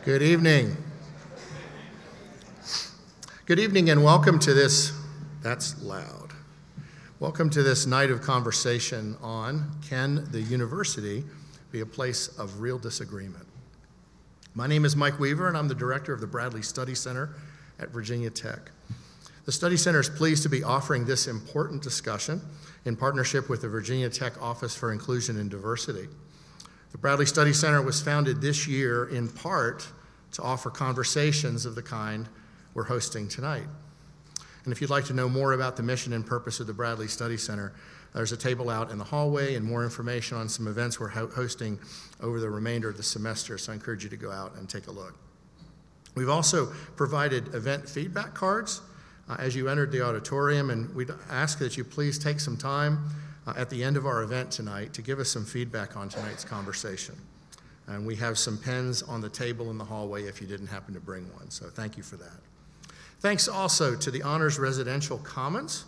Good evening. Good evening and welcome to this, that's loud. Welcome to this night of conversation on Can the University be a Place of Real Disagreement? My name is Mike Weaver and I'm the director of the Bradley Study Center at Virginia Tech. The Study Center is pleased to be offering this important discussion in partnership with the Virginia Tech Office for Inclusion and Diversity. The Bradley Study Center was founded this year in part to offer conversations of the kind we're hosting tonight. And if you'd like to know more about the mission and purpose of the Bradley Study Center, there's a table out in the hallway and more information on some events we're hosting over the remainder of the semester, so I encourage you to go out and take a look. We've also provided event feedback cards as you entered the auditorium, and we'd ask that you please take some time at the end of our event tonight to give us some feedback on tonight's conversation. And we have some pens on the table in the hallway if you didn't happen to bring one, so thank you for that. Thanks also to the Honors Residential Commons,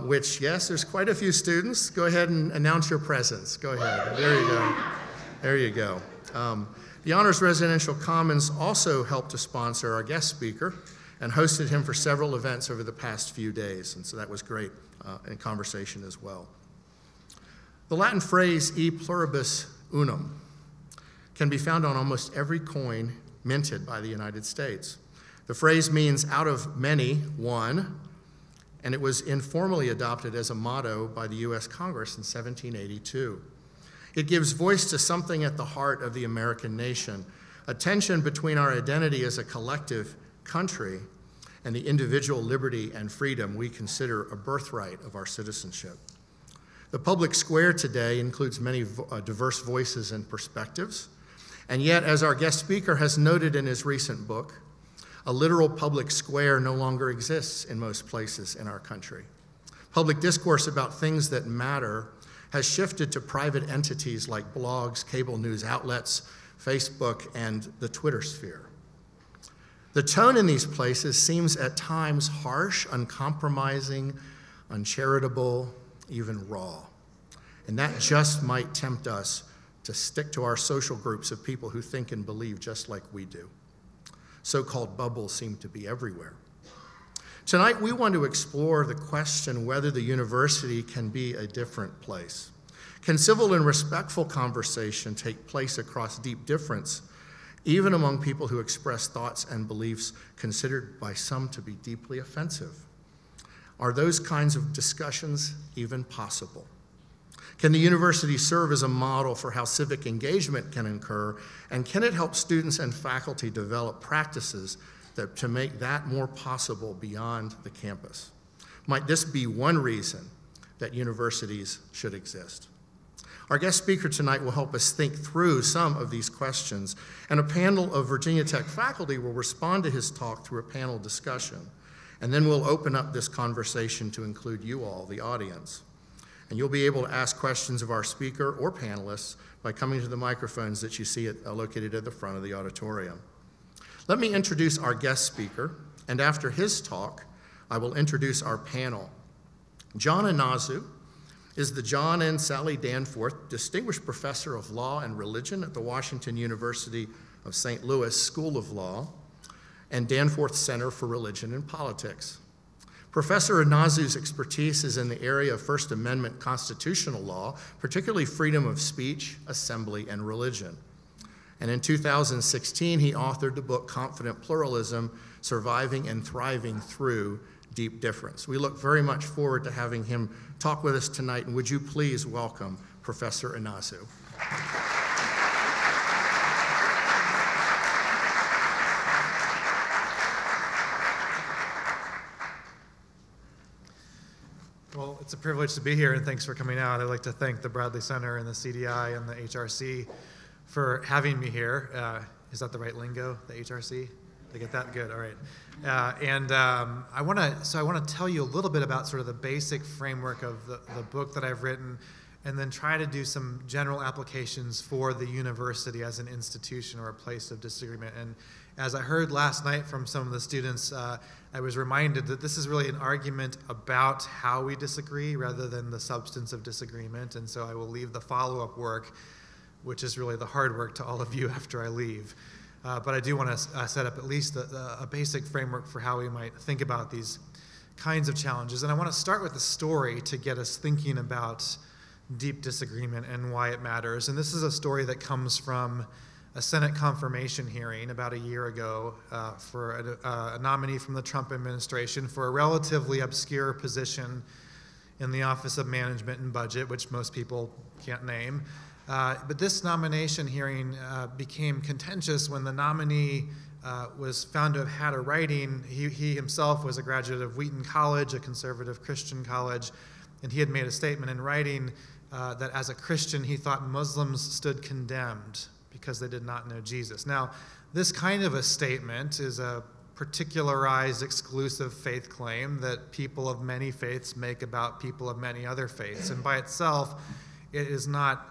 which, yes, there's quite a few students. Go ahead and announce your presence. Go ahead. There you go. There you go. The Honors Residential Commons also helped to sponsor our guest speaker and hosted him for several events over the past few days, and so that was great in conversation as well. The Latin phrase e pluribus unum can be found on almost every coin minted by the United States. The phrase means out of many, one, and it was informally adopted as a motto by the U.S. Congress in 1782. It gives voice to something at the heart of the American nation, a tension between our identity as a collective country and the individual liberty and freedom we consider a birthright of our citizenship. The public square today includes many diverse voices and perspectives, and yet, as our guest speaker has noted in his recent book, a literal public square no longer exists in most places in our country. Public discourse about things that matter has shifted to private entities like blogs, cable news outlets, Facebook, and the Twitter sphere. The tone in these places seems at times harsh, uncompromising, uncharitable, even raw. And that just might tempt us to stick to our social groups of people who think and believe just like we do. So-called bubbles seem to be everywhere. Tonight, we want to explore the question whether the university can be a different place. Can civil and respectful conversation take place across deep difference, even among people who express thoughts and beliefs considered by some to be deeply offensive? Are those kinds of discussions even possible? Can the university serve as a model for how civic engagement can occur, and can it help students and faculty develop practices to make that more possible beyond the campus? Might this be one reason that universities should exist? Our guest speaker tonight will help us think through some of these questions, and a panel of Virginia Tech faculty will respond to his talk through a panel discussion, and then we'll open up this conversation to include you all, the audience. And you'll be able to ask questions of our speaker or panelists by coming to the microphones that you see located at the front of the auditorium. Let me introduce our guest speaker, and after his talk, I will introduce our panel. John Inazu is the John and Sally Danforth Distinguished Professor of Law and Religion at the Washington University of St. Louis School of Law and Danforth Center for Religion and Politics. Professor Inazu's expertise is in the area of First Amendment constitutional law, particularly freedom of speech, assembly, and religion. And in 2016, he authored the book Confident Pluralism, Surviving and Thriving Through Deep Difference. We look very much forward to having him talk with us tonight, and would you please welcome Professor Inazu. Well, it's a privilege to be here, and thanks for coming out. I'd like to thank the Bradley Center and the CDI and the HRC for having me here. Is that the right lingo, the HRC? Did I get that? Good, all right. I want to tell you a little bit about sort of the basic framework of the book that I've written, and then try to do some general applications for the university as an institution or a place of disagreement. And as I heard last night from some of the students, I was reminded that this is really an argument about how we disagree rather than the substance of disagreement. And so I will leave the follow-up work, which is really the hard work, to all of you after I leave. but I do want to set up at least a basic framework for how we might think about these kinds of challenges. And I want to start with a story to get us thinking about deep disagreement and why it matters. And this is a story that comes from a Senate confirmation hearing about a year ago for a nominee from the Trump administration for a relatively obscure position in the Office of Management and Budget, which most people can't name. But this nomination hearing became contentious when the nominee was found to have had a writing. He himself was a graduate of Wheaton College, a conservative Christian college, and he had made a statement in writing that as a Christian he thought Muslims stood condemned because they did not know Jesus. Now, this kind of a statement is a particularized, exclusive faith claim that people of many faiths make about people of many other faiths, and by itself, it is not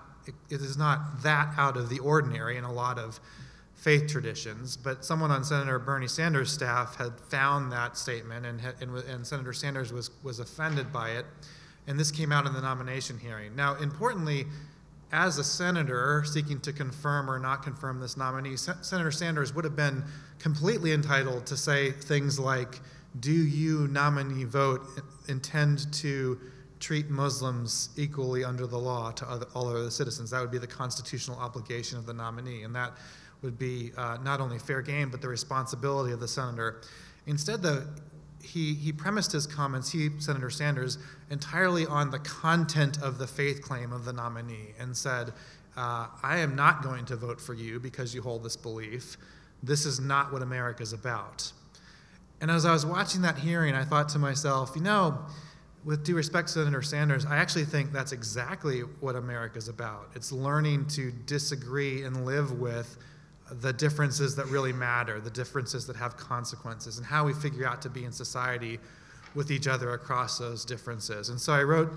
that out of the ordinary in a lot of faith traditions. But someone on Senator Bernie Sanders' staff had found that statement, and Senator Sanders was offended by it, and this came out in the nomination hearing. Now, importantly, as a senator seeking to confirm or not confirm this nominee, Senator Sanders would have been completely entitled to say things like, do you, nominee vote, intend to treat Muslims equally under the law to all other citizens? That would be the constitutional obligation of the nominee, and that would be not only fair game, but the responsibility of the senator. Instead, though, he premised his comments, Senator Sanders, entirely on the content of the faith claim of the nominee, and said, I am not going to vote for you because you hold this belief. This is not what America's about. And as I was watching that hearing, I thought to myself, with due respect to Senator Sanders, I actually think that's exactly what America's about. It's learning to disagree and live with the differences that really matter, the differences that have consequences, and how we figure out to be in society with each other across those differences. And so I wrote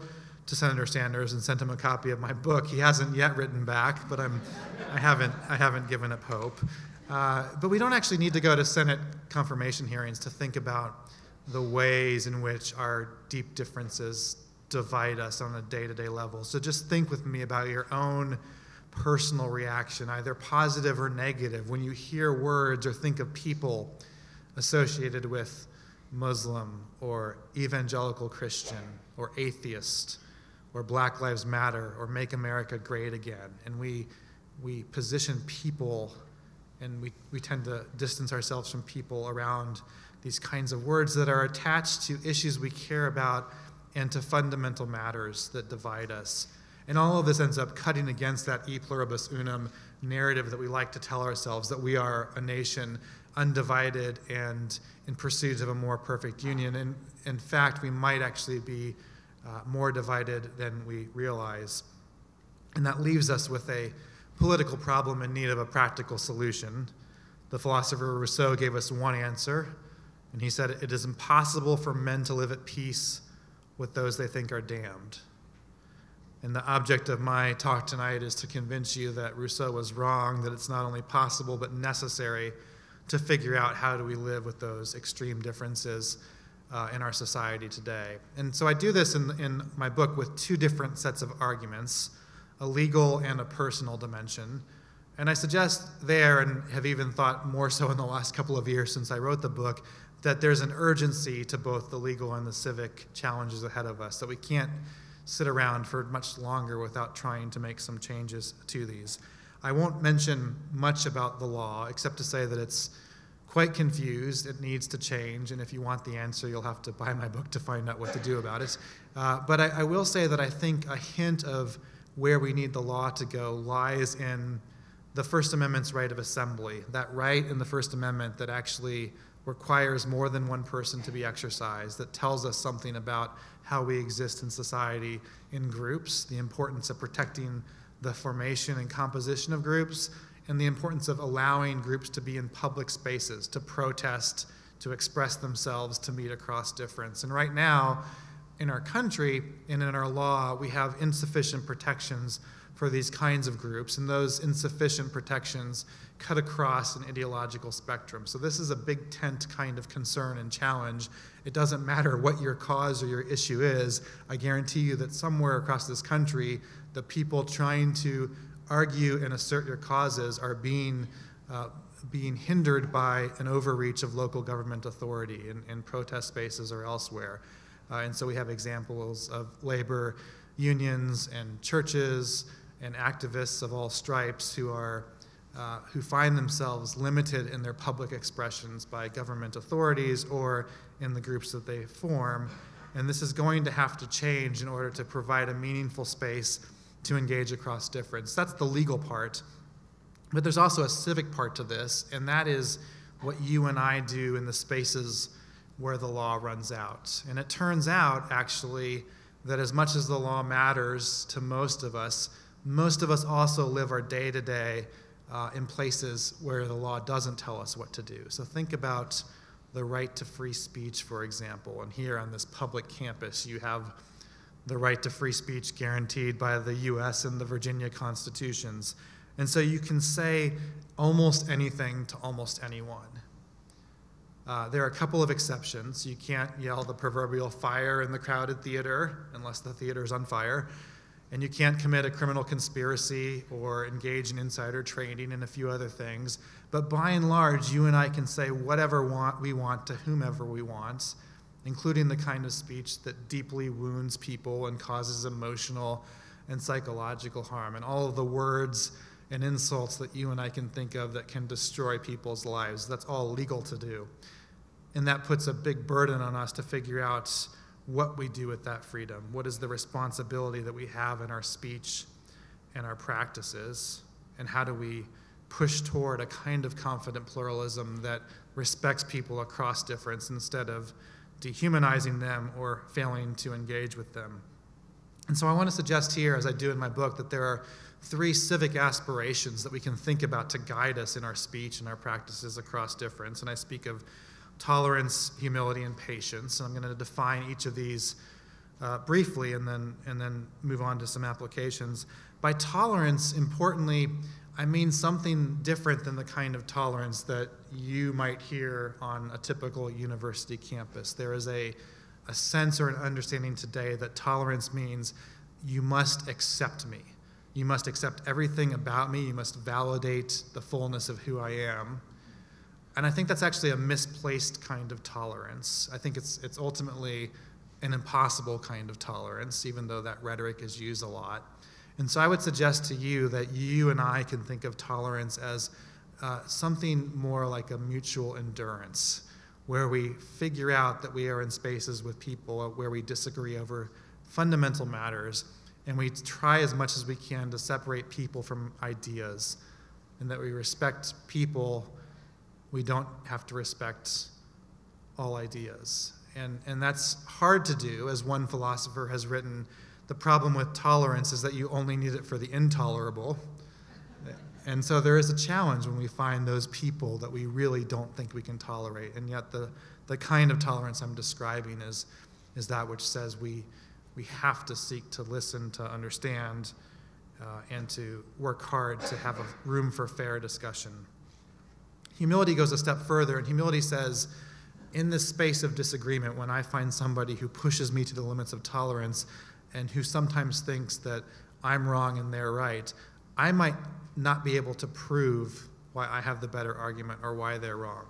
to Senator Sanders and sent him a copy of my book. He hasn't yet written back, but I haven't given up hope. But we don't actually need to go to Senate confirmation hearings to think about the ways in which our deep differences divide us on a day-to-day level. So just think with me about your own personal reaction, either positive or negative, when you hear words or think of people associated with Muslim or evangelical Christian or atheist or Black Lives Matter or Make America Great Again. And we position people, and we tend to distance ourselves from people around these kinds of words that are attached to issues we care about and to fundamental matters that divide us. And all of this ends up cutting against that e pluribus unum narrative that we like to tell ourselves, that we are a nation undivided and in pursuit of a more perfect union. And in fact, we might actually be more divided than we realize. And that leaves us with a political problem in need of a practical solution. The philosopher Rousseau gave us one answer, and he said, it is impossible for men to live at peace with those they think are damned. And the object of my talk tonight is to convince you that Rousseau was wrong, that it's not only possible but necessary to figure out how do we live with those extreme differences in our society today. And so I do this in my book with two different sets of arguments, a legal and a personal dimension. And I suggest there, and have even thought more so in the last couple of years since I wrote the book, that there's an urgency to both the legal and the civic challenges ahead of us, that we can't sit around for much longer without trying to make some changes to these. I won't mention much about the law, except to say that it's quite confused, it needs to change, and if you want the answer, you'll have to buy my book to find out what to do about it. But I will say that I think a hint of where we need the law to go lies in the First Amendment's right of assembly, that right in the First Amendment that actually requires more than one person to be exercised, that tells us something about how we exist in society in groups, the importance of protecting the formation and composition of groups, and the importance of allowing groups to be in public spaces, to protest, to express themselves, to meet across difference. And right now, in our country and in our law, we have insufficient protections for these kinds of groups, and those insufficient protections cut across an ideological spectrum. So this is a big tent kind of concern and challenge. It doesn't matter what your cause or your issue is. I guarantee you that somewhere across this country, the people trying to argue and assert your causes are being being hindered by an overreach of local government authority in protest spaces or elsewhere. And so we have examples of labor unions and churches and activists of all stripes who find themselves limited in their public expressions by government authorities or in the groups that they form. And this is going to have to change in order to provide a meaningful space to engage across difference. That's the legal part. But there's also a civic part to this, and that is what you and I do in the spaces where the law runs out. And it turns out, actually, that as much as the law matters to most of us also live our day-to-day in places where the law doesn't tell us what to do. So think about the right to free speech, for example. And here on this public campus, you have the right to free speech guaranteed by the US and the Virginia constitutions. And so you can say almost anything to almost anyone. There are a couple of exceptions. You can't yell the proverbial fire in the crowded theater unless the theater is on fire. And you can't commit a criminal conspiracy or engage in insider trading and a few other things. But by and large, you and I can say whatever we want to whomever we want, including the kind of speech that deeply wounds people and causes emotional and psychological harm, and all of the words and insults that you and I can think of that can destroy people's lives. That's all legal to do. And that puts a big burden on us to figure out what we do with that freedom. What is the responsibility that we have in our speech and our practices? And how do we push toward a kind of confident pluralism that respects people across difference instead of dehumanizing them or failing to engage with them? And so I want to suggest here, as I do in my book, that there are 3 civic aspirations that we can think about to guide us in our speech and our practices across difference. And I speak of tolerance, humility, and patience. And I'm going to define each of these briefly and then move on to some applications. By tolerance, importantly, I mean something different than the kind of tolerance that you might hear on a typical university campus. There is a sense or an understanding today that tolerance means you must accept me. You must accept everything about me. You must validate the fullness of who I am. And I think that's actually a misplaced kind of tolerance. I think it's ultimately an impossible kind of tolerance, even though that rhetoric is used a lot. And so I would suggest to you that you and I can think of tolerance as something more like a mutual endurance, where we figure out that we are in spaces with people where we disagree over fundamental matters, and we try as much as we can to separate people from ideas, and that we respect people. We don't have to respect all ideas. And that's hard to do. As one philosopher has written, the problem with tolerance is that you only need it for the intolerable. And so there is a challenge when we find those people that we really don't think we can tolerate. And yet the kind of tolerance I'm describing is that which says we have to seek to listen, to understand, and to work hard to have a room for fair discussion. Humility goes a step further, and humility says, in this space of disagreement, when I find somebody who pushes me to the limits of tolerance and who sometimes thinks that I'm wrong and they're right, I might not be able to prove why I have the better argument or why they're wrong.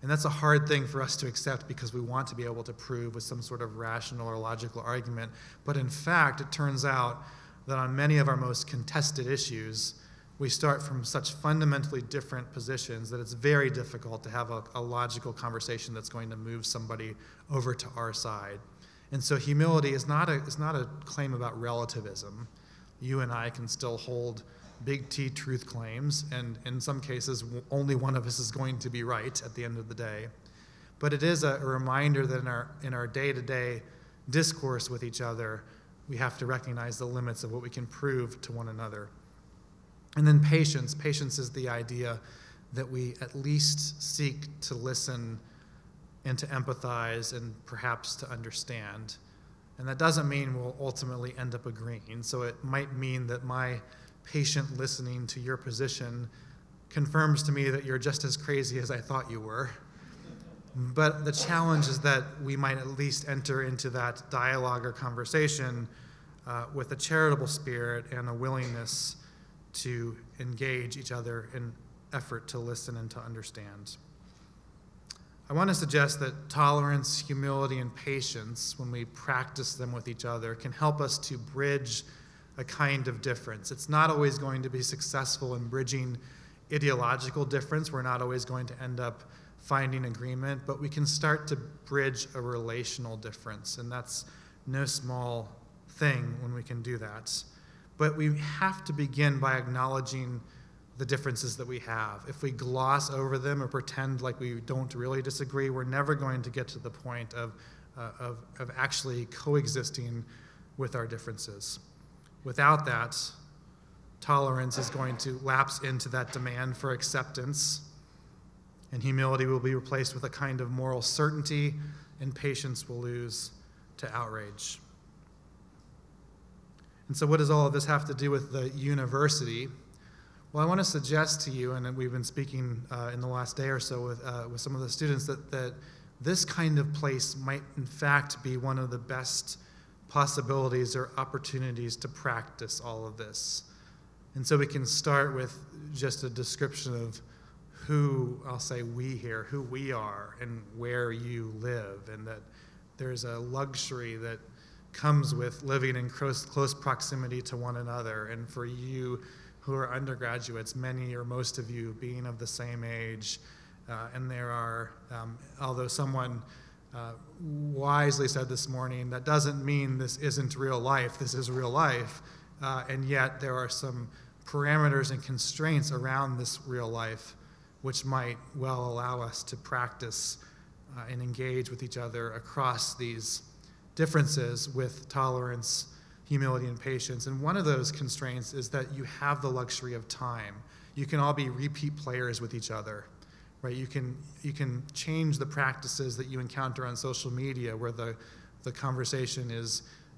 And that's a hard thing for us to accept because we want to be able to prove with some sort of rational or logical argument. But in fact, it turns out that on many of our most contested issues, we start from such fundamentally different positions that it's very difficult to have a logical conversation that's going to move somebody over to our side. And so humility is not a claim about relativism. You and I can still hold big T truth claims, and in some cases, only one of us is going to be right at the end of the day. But it is a reminder that in our day-to-day discourse with each other, we have to recognize the limits of what we can prove to one another. And then patience. Patience is the idea that we at least seek to listen and to empathize and perhaps to understand. And that doesn't mean we'll ultimately end up agreeing. So it might mean that my patient listening to your position confirms to me that you're just as crazy as I thought you were. But the challenge is that we might at least enter into that dialogue or conversation with a charitable spirit and a willingness to engage each other effort to listen and to understand. I want to suggest that tolerance, humility, and patience, when we practice them with each other, can help us to bridge a kind of difference. It's not always going to be successful in bridging ideological difference. We're not always going to end up finding agreement, but we can start to bridge a relational difference, and that's no small thing when we can do that. But we have to begin by acknowledging the differences that we have. If we gloss over them or pretend like we don't really disagree, we're never going to get to the point of actually coexisting with our differences. Without that, tolerance is going to lapse into that demand for acceptance, and humility will be replaced with a kind of moral certainty, and patience will lose to outrage. And so what does all of this have to do with the university? Well, I want to suggest to you, and we've been speaking in the last day or so with some of the students, that this kind of place might in fact be one of the best possibilities or opportunities to practice all of this. And so we can start with just a description of who, I'll say we here, who we are and where you live, and that there's a luxury that comes with living in close proximity to one another. And for you who are undergraduates, many or most of you being of the same age, and there are, although someone wisely said this morning, that doesn't mean this isn't real life, this is real life, and yet there are some parameters and constraints around this real life which might well allow us to practice and engage with each other across these differences with tolerance, humility, and patience. And one of those constraints is that you have the luxury of time. You can all be repeat players with each other, right? You can change the practices that you encounter on social media, where the conversation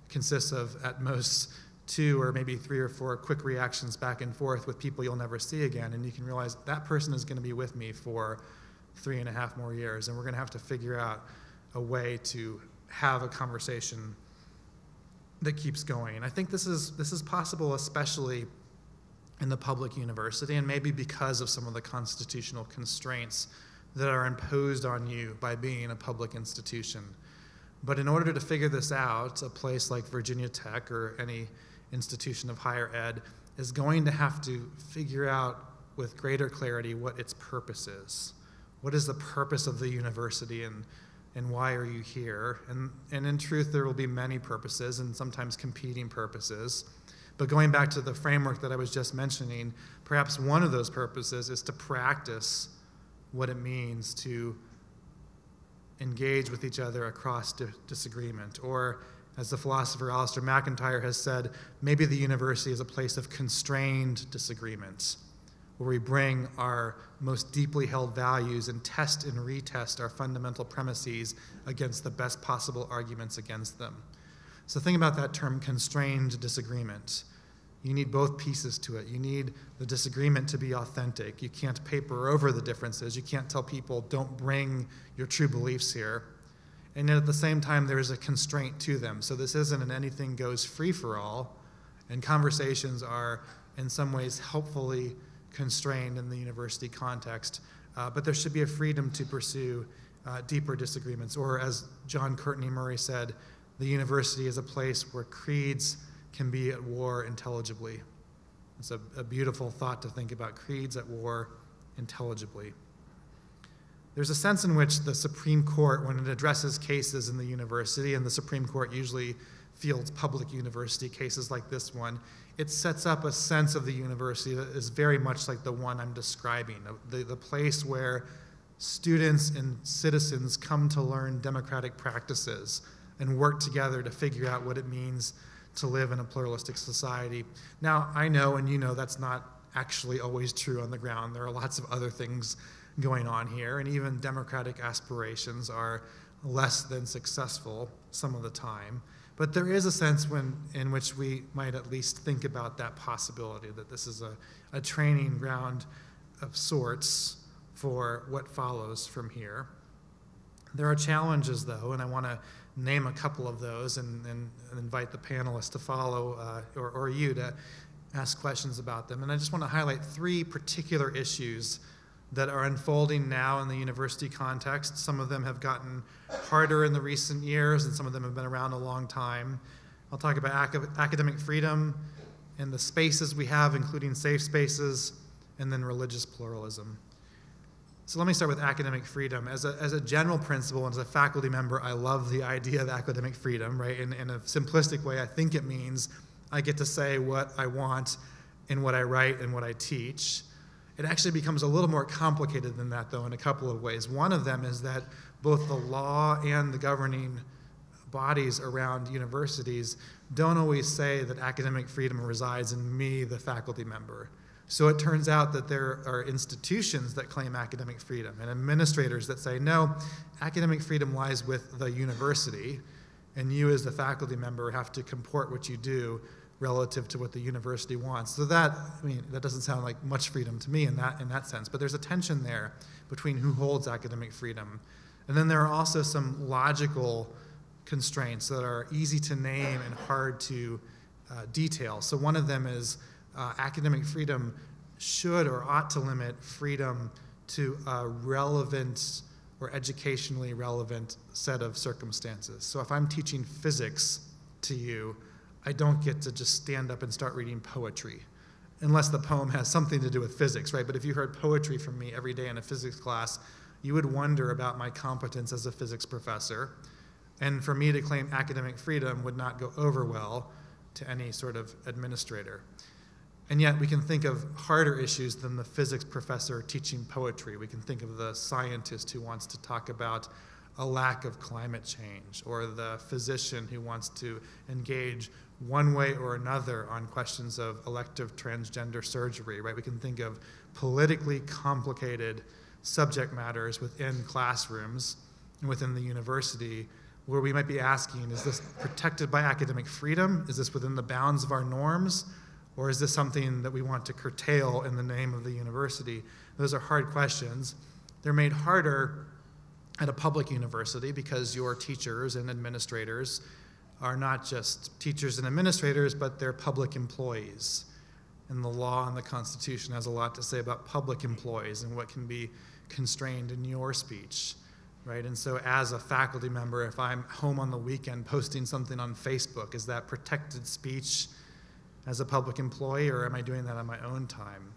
consists of at most 2 or maybe 3 or 4 quick reactions back and forth with people you'll never see again, and you can realize that person is going to be with me for 3.5 more years, and we're going to have to figure out a way to have a conversation that keeps going. I think this is possible especially in the public university, and maybe because of some of the constitutional constraints that are imposed on you by being a public institution. But in order to figure this out, a place like Virginia Tech or any institution of higher ed is going to have to figure out with greater clarity what its purpose is. What is the purpose of the university, and why are you here? And in truth, there will be many purposes and sometimes competing purposes. But going back to the framework that I was just mentioning, perhaps one of those purposes is to practice what it means to engage with each other across disagreement. Or, as the philosopher Alistair McIntyre has said, maybe the university is a place of constrained disagreement, where we bring our most deeply held values and test and retest our fundamental premises against the best possible arguments against them. So think about that term, constrained disagreement. You need both pieces to it. You need the disagreement to be authentic. You can't paper over the differences. You can't tell people, don't bring your true beliefs here. And yet at the same time, there is a constraint to them. So this isn't an anything goes free-for-all, and conversations are in some ways helpfully constrained in the university context, but there should be a freedom to pursue deeper disagreements. Or as John Courtney Murray said, the university is a place where creeds can be at war intelligibly. It's a beautiful thought to think about, creeds at war intelligibly. There's a sense in which the Supreme Court, when it addresses cases in the university, and the Supreme Court usually fields public university cases like this one, it sets up a sense of the university that is very much like the one I'm describing, the place where students and citizens come to learn democratic practices and work together to figure out what it means to live in a pluralistic society. Now, I know, and you know, that's not actually always true on the ground. There are lots of other things going on here, and even democratic aspirations are less than successful some of the time. But there is a sense in which we might at least think about that possibility, that this is a training ground of sorts for what follows from here. There are challenges, though, and I want to name a couple of those and invite the panelists to follow, or you to ask questions about them. And I just want to highlight 3 particular issues that are unfolding now in the university context. Some of them have gotten harder in the recent years, and some of them have been around a long time. I'll talk about academic freedom and the spaces we have, including safe spaces, and then religious pluralism. So let me start with academic freedom. As a general principle, and as a faculty member, I love the idea of academic freedom, right? In a simplistic way, I think it means I get to say what I want in what I write and what I teach. It actually becomes a little more complicated than that, though, in a couple of ways. One of them is that both the law and the governing bodies around universities don't always say that academic freedom resides in me, the faculty member. So it turns out that there are institutions that claim academic freedom and administrators that say, no, academic freedom lies with the university, and you as the faculty member have to comport what you do relative to what the university wants. So that doesn't sound like much freedom to me in that sense, but there's a tension there between who holds academic freedom. And then there are also some logical constraints that are easy to name and hard to detail. So one of them is academic freedom should or ought to limit freedom to a relevant or educationally relevant set of circumstances. So if I'm teaching physics to you, I don't get to just stand up and start reading poetry, unless the poem has something to do with physics, right? But if you heard poetry from me every day in a physics class, you would wonder about my competence as a physics professor. And for me to claim academic freedom would not go over well to any sort of administrator. And yet we can think of harder issues than the physics professor teaching poetry. We can think of the scientist who wants to talk about a lack of climate change, or the physician who wants to engage one way or another on questions of elective transgender surgery, right? We can think of politically complicated subject matters within classrooms and within the university where we might be asking, is this protected by academic freedom? Is this within the bounds of our norms? Or is this something that we want to curtail in the name of the university? Those are hard questions. They're made harder at a public university because your teachers and administrators are not just teachers and administrators, but they're public employees. And the law and the Constitution has a lot to say about public employees and what can be constrained in your speech, right? And so as a faculty member, if I'm home on the weekend posting something on Facebook, is that protected speech as a public employee, or am I doing that on my own time?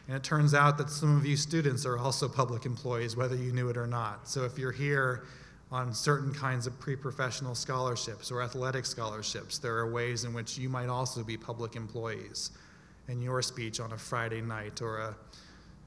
And it turns out that some of you students are also public employees, whether you knew it or not. So if you're here on certain kinds of pre-professional scholarships or athletic scholarships, there are ways in which you might also be public employees, and your speech on a Friday night or a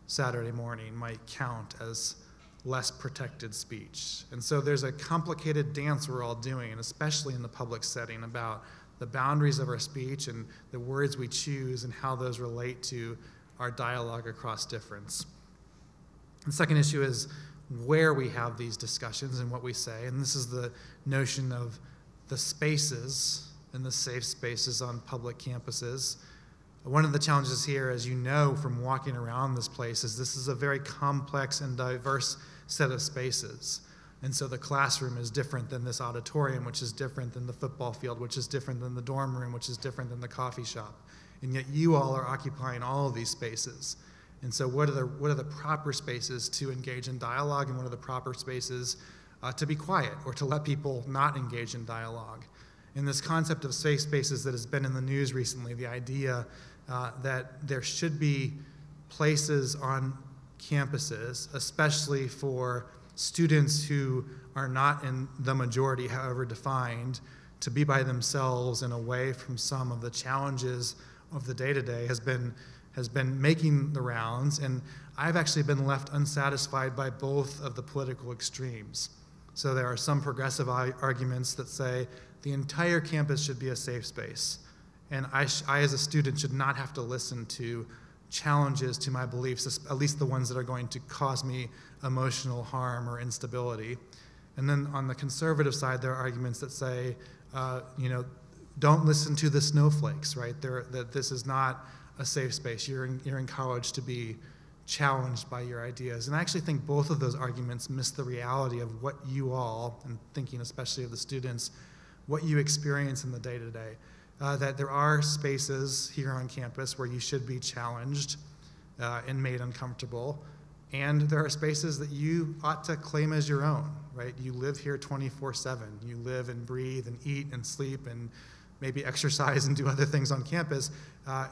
Saturday morning might count as less protected speech. And so there's a complicated dance we're all doing, and especially in the public setting, about the boundaries of our speech and the words we choose and how those relate to our dialogue across difference. The second issue is where we have these discussions and what we say, and this is the notion of the spaces and the safe spaces on public campuses. One of the challenges here, as you know from walking around this place, is this is a very complex and diverse set of spaces. And so the classroom is different than this auditorium, which is different than the football field, which is different than the dorm room, which is different than the coffee shop. And yet you all are occupying all of these spaces. And so what are the proper spaces to engage in dialogue, and what are the proper spaces to be quiet or to let people not engage in dialogue? And this concept of safe spaces that has been in the news recently, the idea that there should be places on campuses, especially for students who are not in the majority, however defined, to be by themselves and away from some of the challenges of the day-to-day has been making the rounds, and I've actually been left unsatisfied by both of the political extremes. So there are some progressive arguments that say the entire campus should be a safe space, and I as a student should not have to listen to challenges to my beliefs, at least the ones that are going to cause me emotional harm or instability. And then on the conservative side, there are arguments that say, don't listen to the snowflakes, right? That this is not a safe space. You're in college to be challenged by your ideas. And I actually think both of those arguments miss the reality of what you all, and thinking especially of the students, what you experience in the day-to-day. that there are spaces here on campus where you should be challenged and made uncomfortable, and there are spaces that you ought to claim as your own, right? You live here 24/7. You live and breathe and eat and sleep and maybe exercise and do other things on campus.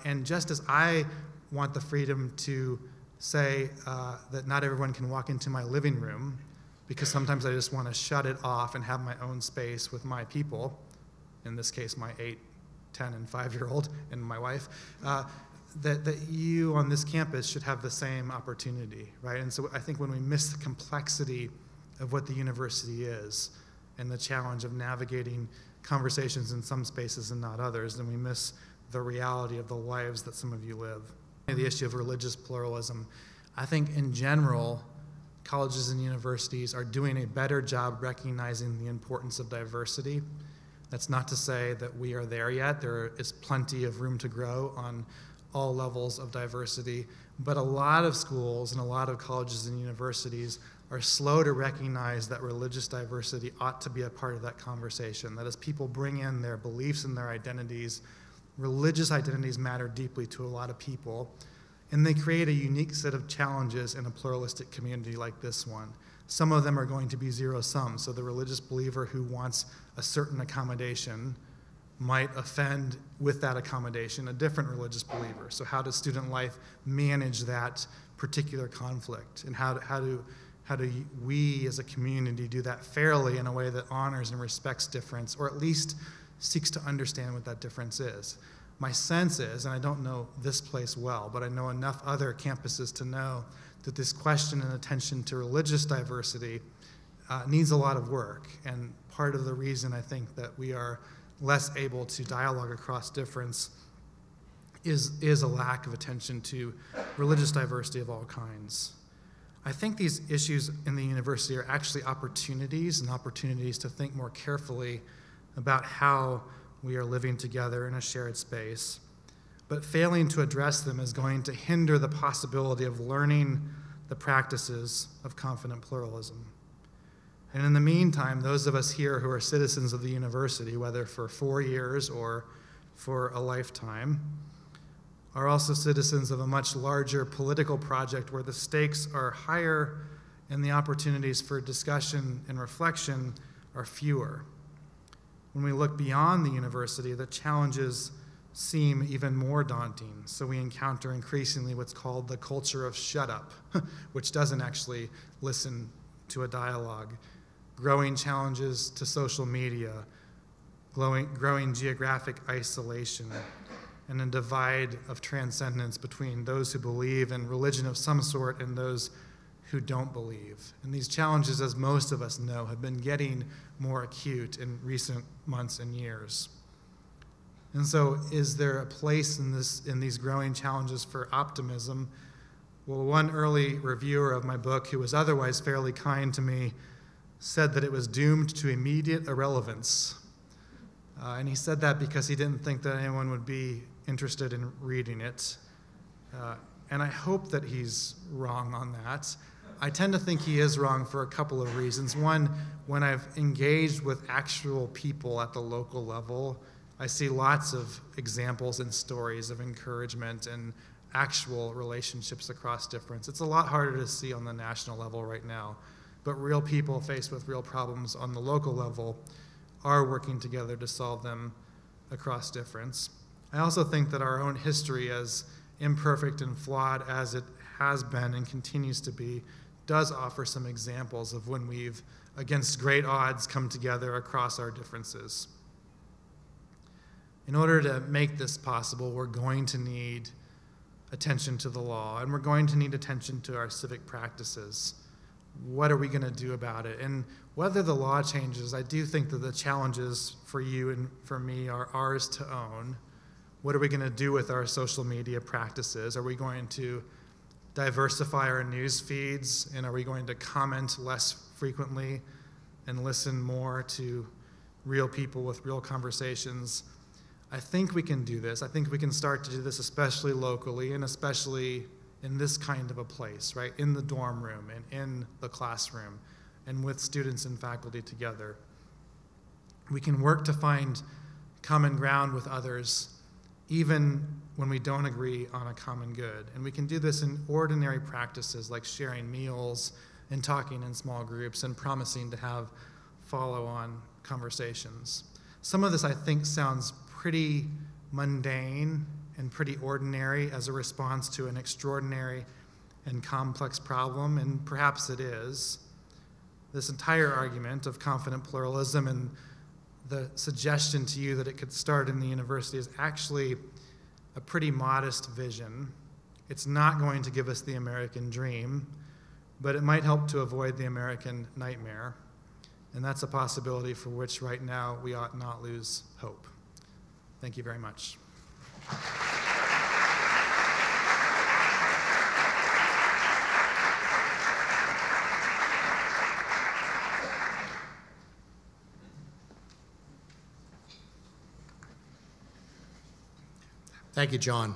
And just as I want the freedom to say that not everyone can walk into my living room, because sometimes I just want to shut it off and have my own space with my people, in this case my 8, 10, and 5-year-old and my wife, that you on this campus should have the same opportunity, right? And so I think when we miss the complexity of what the university is and the challenge of navigating conversations in some spaces and not others, then we miss the reality of the lives that some of you live. The issue of religious pluralism, I think in general, colleges and universities are doing a better job recognizing the importance of diversity. That's not to say that we are there yet. There is plenty of room to grow on all levels of diversity, but a lot of schools and a lot of colleges and universities are slow to recognize that religious diversity ought to be a part of that conversation. That as people bring in their beliefs and their identities, religious identities matter deeply to a lot of people, and they create a unique set of challenges in a pluralistic community like this one. Some of them are going to be zero-sum, so the religious believer who wants a certain accommodation might offend with that accommodation a different religious believer. So how does student life manage that particular conflict? And how do we as a community do that fairly in a way that honors and respects difference, or at least seeks to understand what that difference is? My sense is, and I don't know this place well, but I know enough other campuses to know that this question and attention to religious diversity needs a lot of work. And part of the reason I think that we are less able to dialogue across difference is a lack of attention to religious diversity of all kinds. I think these issues in the university are actually opportunities to think more carefully about how we are living together in a shared space. But failing to address them is going to hinder the possibility of learning the practices of confident pluralism. And in the meantime, those of us here who are citizens of the university, whether for 4 years or for a lifetime, are also citizens of a much larger political project where the stakes are higher and the opportunities for discussion and reflection are fewer. When we look beyond the university, the challenges seem even more daunting. So we encounter increasingly what's called the culture of shut up, which doesn't actually listen to a dialogue. Growing challenges to social media, growing geographic isolation, and a divide of transcendence between those who believe in religion of some sort and those who don't believe. And these challenges, as most of us know, have been getting more acute in recent months and years. And so is there a place in these growing challenges for optimism? Well, one early reviewer of my book, who was otherwise fairly kind to me, said that it was doomed to immediate irrelevance. And he said that because he didn't think that anyone would be interested in reading it. And I hope that he's wrong on that. I tend to think he is wrong for a couple of reasons. One, when I've engaged with actual people at the local level, I see lots of examples and stories of encouragement and actual relationships across difference. It's a lot harder to see on the national level right now, but real people faced with real problems on the local level are working together to solve them across difference. I also think that our own history, as imperfect and flawed as it has been and continues to be, does offer some examples of when we've, against great odds, come together across our differences. In order to make this possible, we're going to need attention to the law, and we're going to need attention to our civic practices. What are we going to do about it? And whether the law changes, I do think that the challenges for you and for me are ours to own. What are we going to do with our social media practices? Are we going to diversify our news feeds, and are we going to comment less frequently and listen more to real people with real conversations? I think we can do this. I think we can start to do this, especially locally and especially in this kind of a place, right? In the dorm room and in the classroom and with students and faculty together. We can work to find common ground with others, even when we don't agree on a common good. And we can do this in ordinary practices like sharing meals and talking in small groups and promising to have follow-on conversations. Some of this, I think, sounds pretty mundane and pretty ordinary as a response to an extraordinary and complex problem, and perhaps it is. This entire argument of confident pluralism and the suggestion to you that it could start in the university is actually a pretty modest vision. It's not going to give us the American dream, but it might help to avoid the American nightmare. And that's a possibility for which right now we ought not lose hope. Thank you very much. Thank you, John.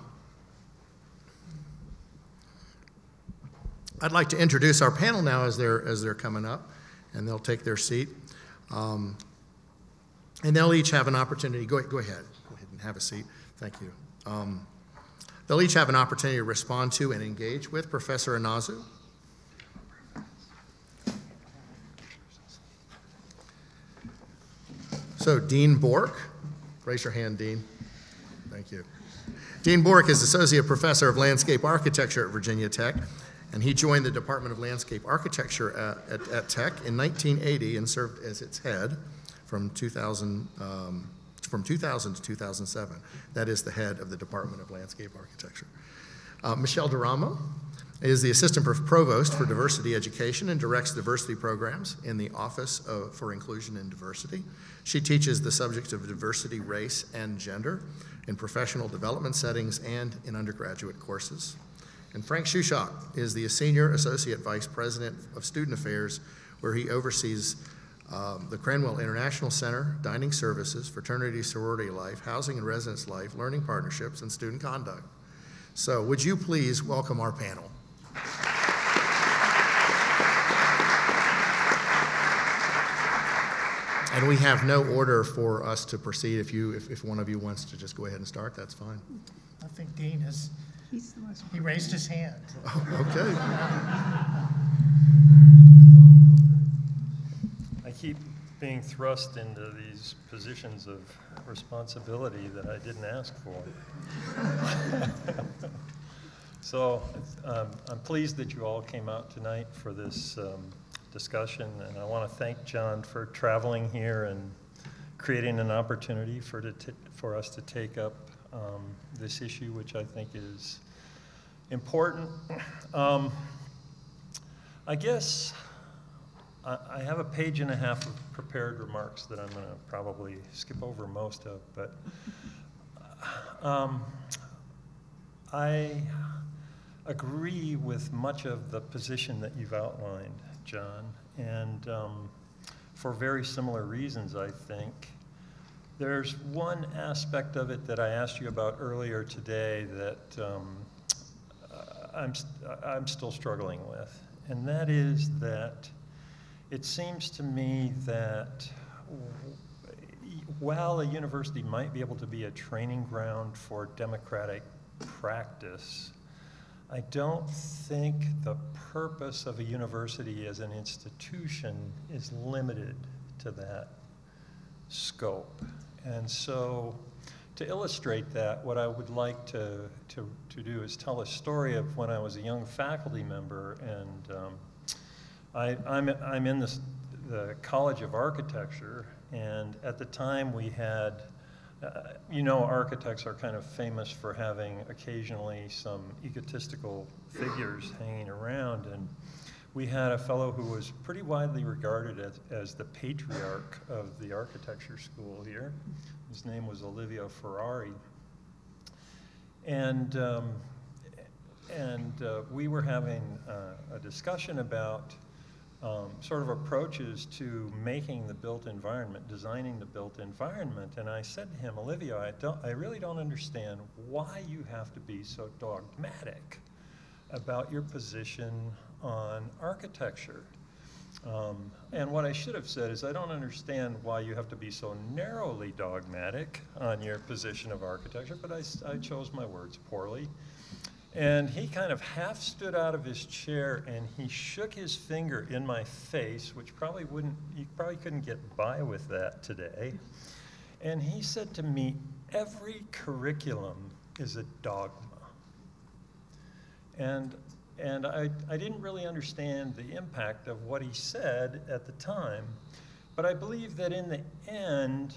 I'd like to introduce our panel now as they're coming up, and they'll take their seat. And they'll each have an opportunity. Go ahead and have a seat. Thank you. They'll each have an opportunity to respond to and engage with Professor Inazu. So, Dean Bork. Raise your hand, Dean. Thank you. Dean Bork is Associate Professor of Landscape Architecture at Virginia Tech, and he joined the Department of Landscape Architecture at Tech in 1980 and served as its head from 2000 to 2007. That is the head of the Department of Landscape Architecture. Michelle Duramo is the Assistant Provost for Diversity Education and directs diversity programs in the Office for Inclusion and Diversity. She teaches the subjects of diversity, race, and gender in professional development settings and in undergraduate courses. And Frank Shushak is the Senior Associate Vice President of Student Affairs, where he oversees the Cranwell International Center, dining services, fraternity, sorority life, housing and residence life, learning partnerships, and student conduct. So would you please welcome our panel? And we have no order for us to proceed. If one of you wants to just go ahead and start, that's fine. I think Dean has, he raised his hand. Oh, okay. I keep being thrust into these positions of responsibility that I didn't ask for. So I'm pleased that you all came out tonight for this discussion, and I want to thank John for traveling here and creating an opportunity for us to take up this issue, which I think is important. I guess I have a page and a half of prepared remarks that I'm going to probably skip over most of, but I agree with much of the position that you've outlined, John, and for very similar reasons, I think. There's one aspect of it that I asked you about earlier today that I'm still struggling with, and that is that it seems to me that while a university might be able to be a training ground for democratic practice, I don't think the purpose of a university as an institution is limited to that scope. And so to illustrate that, what I would like to do is tell a story of when I was a young faculty member, and I'm in the College of Architecture, and at the time we had, architects are kind of famous for having occasionally some egotistical figures hanging around, and we had a fellow who was pretty widely regarded as the patriarch of the architecture school here. His name was Olivio Ferrari. And we were having a discussion about sort of approaches to making the built environment, designing the built environment. And I said to him, Olivio, I really don't understand why you have to be so dogmatic about your position on architecture. And what I should have said is I don't understand why you have to be so narrowly dogmatic on your position of architecture, but I chose my words poorly. And he kind of half stood out of his chair and he shook his finger in my face, which you probably couldn't get by with that today. And he said to me, every curriculum is a dogma. And I didn't really understand the impact of what he said at the time, but I believe that in the end,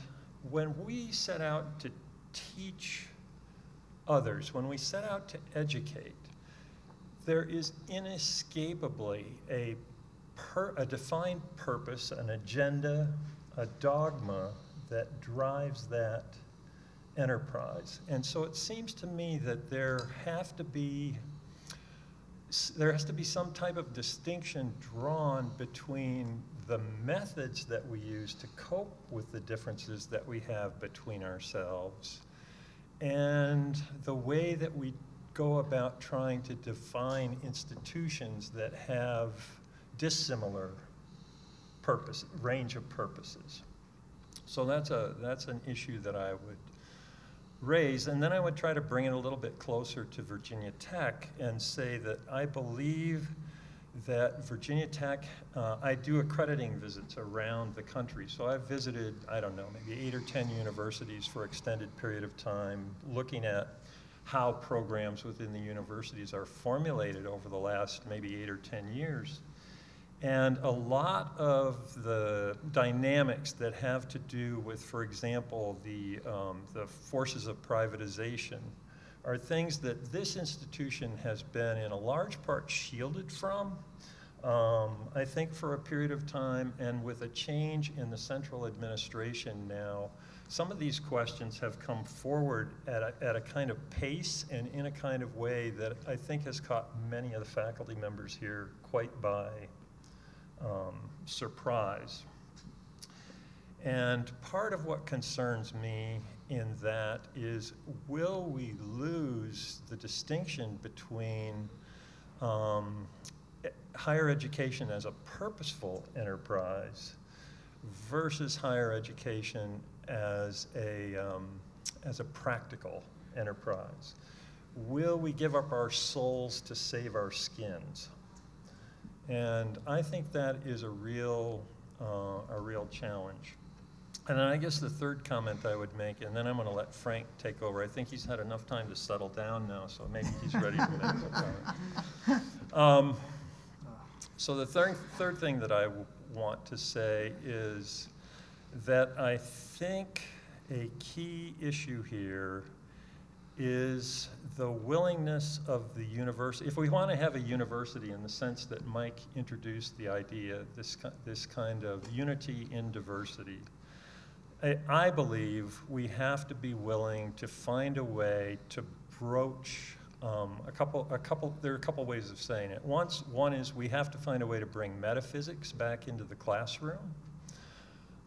when we set out to teach others, when we set out to educate, there is inescapably a defined purpose, an agenda, a dogma that drives that enterprise. And so it seems to me that there has to be some type of distinction drawn between the methods that we use to cope with the differences that we have between ourselves and the way that we go about trying to define institutions that have dissimilar range of purposes. So that's an issue that I would raise, and then I would try to bring it a little bit closer to Virginia Tech and say that I believe that Virginia Tech, I do accrediting visits around the country. So I've visited, I don't know, maybe 8 or 10 universities for extended period of time, looking at how programs within the universities are formulated over the last maybe 8 or 10 years. And a lot of the dynamics that have to do with, for example, the forces of privatization are things that this institution has been in a large part shielded from, I think for a period of time, and with a change in the central administration now, some of these questions have come forward at a kind of pace and in a kind of way that I think has caught many of the faculty members here quite by surprise. And part of what concerns me in that is, will we lose the distinction between higher education as a purposeful enterprise versus higher education as a practical enterprise? Will we give up our souls to save our skins? And I think that is a real challenge. And then I guess the third comment I would make, and then I'm going to let Frank take over. I think he's had enough time to settle down now, so maybe he's ready to make a comment. So the third thing that I want to say is that I think a key issue here is the willingness of the university. If we want to have a university in the sense that Mike introduced the idea, this kind of unity in diversity, I believe we have to be willing to find a way to broach there are a couple ways of saying it. One is we have to find a way to bring metaphysics back into the classroom.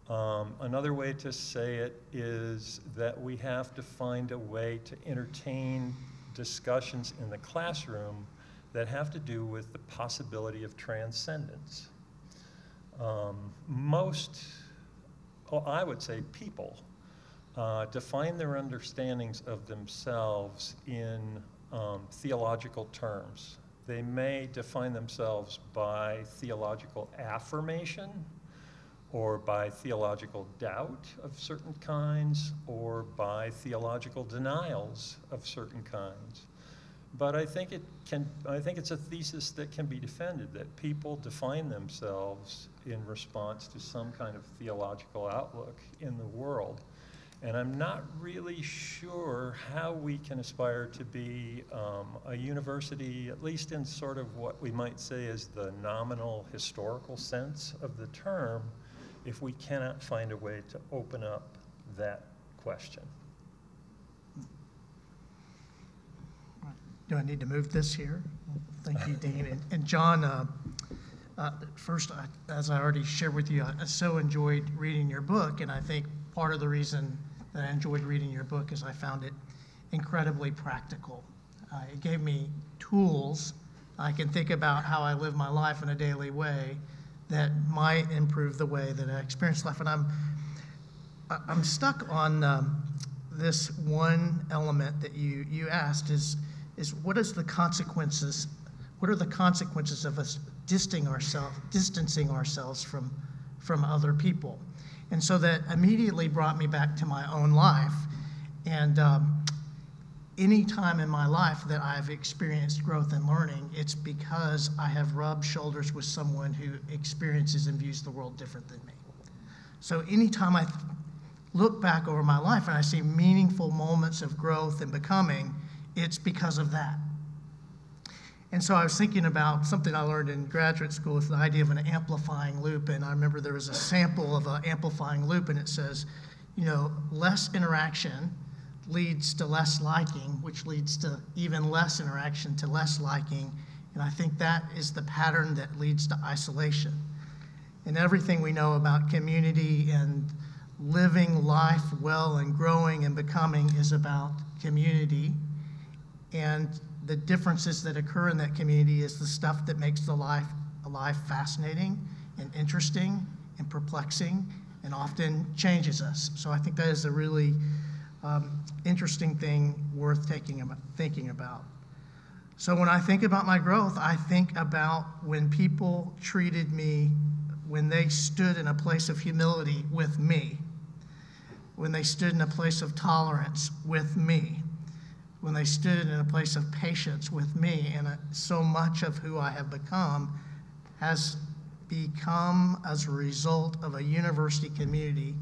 Another way to say it is that we have to find a way to entertain discussions in the classroom that have to do with the possibility of transcendence. I would say people define their understandings of themselves in theological terms. They may define themselves by theological affirmation, or by theological doubt of certain kinds, or by theological denials of certain kinds. But I think it's a thesis that can be defended, that people define themselves in response to some kind of theological outlook in the world. And I'm not really sure how we can aspire to be a university, at least in sort of what we might say is the nominal historical sense of the term, if we cannot find a way to open up that question. Do I need to move this here? Thank you, Dean. And John, first, as I already shared with you, I so enjoyed reading your book, and I think part of the reason that I enjoyed reading your book is I found it incredibly practical. It gave me tools. I can think about how I live my life in a daily way that might improve the way that I experience life. And I'm stuck on this one element that you asked is what is the consequences? What are the consequences of us distancing ourselves from other people? And so that immediately brought me back to my own life. And any time in my life that I've experienced growth and learning, it's because I have rubbed shoulders with someone who experiences and views the world different than me. So anytime I look back over my life and I see meaningful moments of growth and becoming, it's because of that. And so I was thinking about something I learned in graduate school with the idea of an amplifying loop. And I remember there was a sample of an amplifying loop, and it says, less interaction leads to less liking, which leads to even less interaction to less liking. And I think that is the pattern that leads to isolation. And everything we know about community and living life well and growing and becoming is about community. And the differences that occur in that community is the stuff that makes the life fascinating and interesting and perplexing and often changes us. So I think that is a really interesting thing worth thinking about. So when I think about my growth, I think about when people treated me, when they stood in a place of humility with me, when they stood in a place of tolerance with me, when they stood in a place of patience with me. And so much of who I have become has become as a result of a university community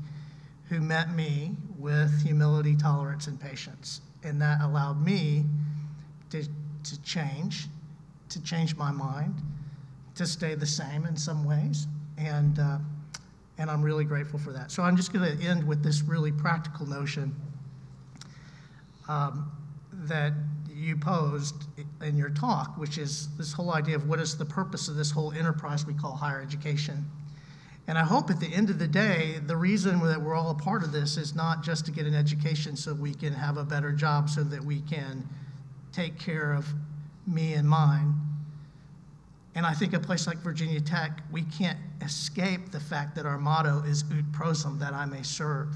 who met me with humility, tolerance, and patience. And that allowed me to change my mind, to stay the same in some ways. And I'm really grateful for that. So I'm just going to end with this really practical notion that you posed in your talk, which is this whole idea of what is the purpose of this whole enterprise we call higher education. And I hope at the end of the day, the reason that we're all a part of this is not just to get an education so we can have a better job, so that we can take care of me and mine. And I think a place like Virginia Tech, we can't escape the fact that our motto is ut prosum, that I may serve.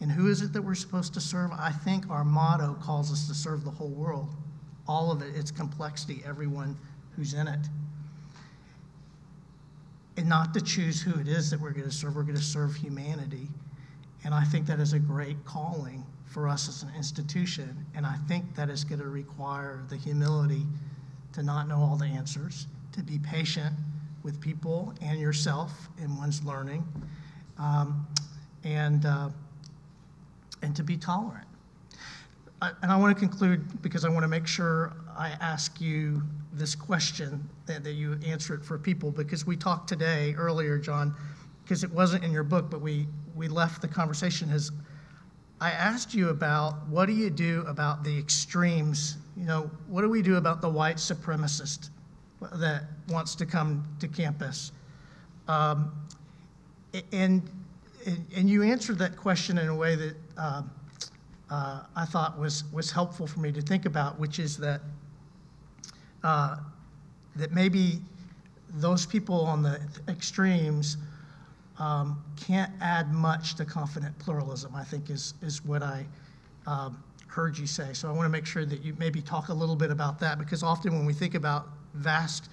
And who is it that we're supposed to serve? I think our motto calls us to serve the whole world, all of it, its complexity, everyone who's in it. And not to choose who it is that we're going to serve humanity. And I think that is a great calling for us as an institution. And I think that is going to require the humility to not know all the answers, to be patient with people and yourself in one's learning, and to be tolerant. And I want to conclude because I want to make sure I ask you this question, that you answer it for people, because we talked today earlier, John, because it wasn't in your book, but we left the conversation as I asked you about what do you do about the extremes? What do we do about the white supremacist that wants to come to campus? And you answered that question in a way that I thought was helpful for me to think about, which is that that maybe those people on the extremes can't add much to confident pluralism, I think is what I heard you say. So I want to make sure that you maybe talk a little bit about that, because often when we think about vast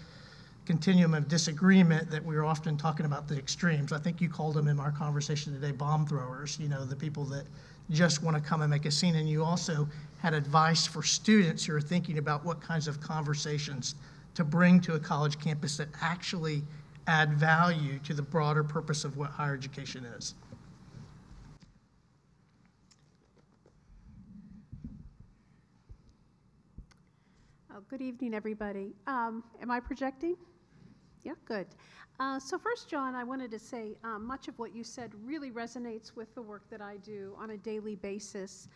continuum of disagreement, that we're often talking about the extremes. I think you called them in our conversation today bomb throwers, the people that just want to come and make a scene. And you also had advice for students who are thinking about what kinds of conversations to bring to a college campus that actually add value to the broader purpose of what higher education is. Good evening, everybody. Am I projecting? Yeah, good. So first, John, I wanted to say much of what you said really resonates with the work that I do on a daily basis.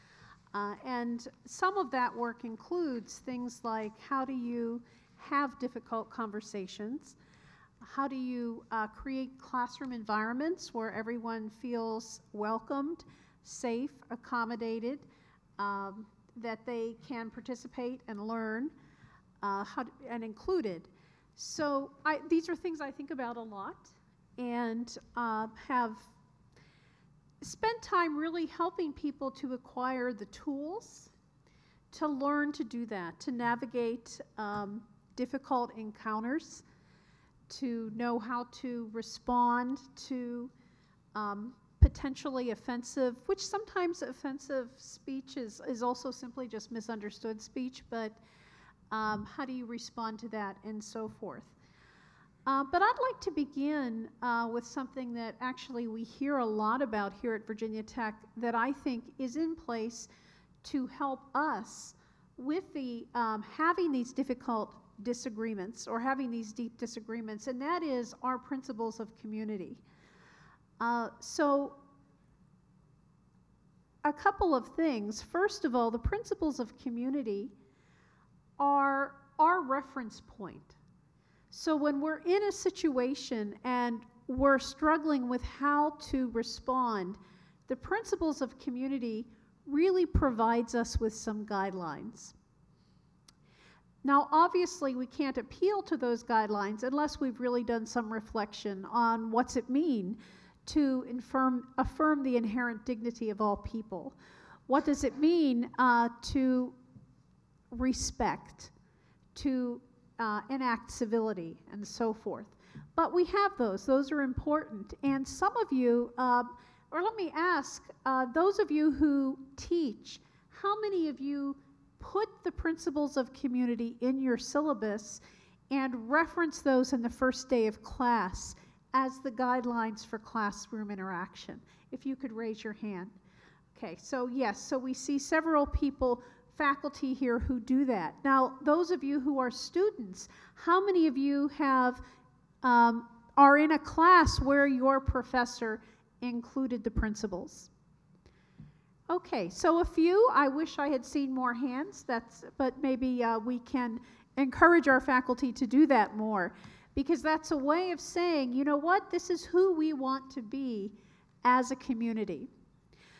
And some of that work includes things like how do you have difficult conversations? How do you create classroom environments where everyone feels welcomed, safe, accommodated, that they can participate and learn, and included? So these are things I think about a lot, and have spent time really helping people to acquire the tools to learn to do that, to navigate difficult encounters, to know how to respond to potentially offensive, which sometimes offensive speech is also simply just misunderstood speech, but how do you respond to that and so forth. But I'd like to begin with something that actually we hear a lot about here at Virginia Tech that I think is in place to help us with the having these difficult disagreements or having these deep disagreements, and that is our principles of community. So a couple of things. First of all, the principles of community are our reference point. So when we're in a situation and we're struggling with how to respond, the principles of community really provides us with some guidelines. Now, obviously, we can't appeal to those guidelines unless we've really done some reflection on what's it mean to affirm the inherent dignity of all people. What does it mean to respect, to enact civility, and so forth? But we have those. Those are important. And some of you, or let me ask, those of you who teach, how many of you put the principles of community in your syllabus and reference those in the first day of class as the guidelines for classroom interaction? If you could raise your hand. Okay, so yes, so we see several people, faculty here, who do that. Now, those of you who are students, how many of you have are in a class where your professor included the principles? Okay, so a few. I wish I had seen more hands. But maybe we can encourage our faculty to do that more, because that's a way of saying, you know what, this is who we want to be as a community.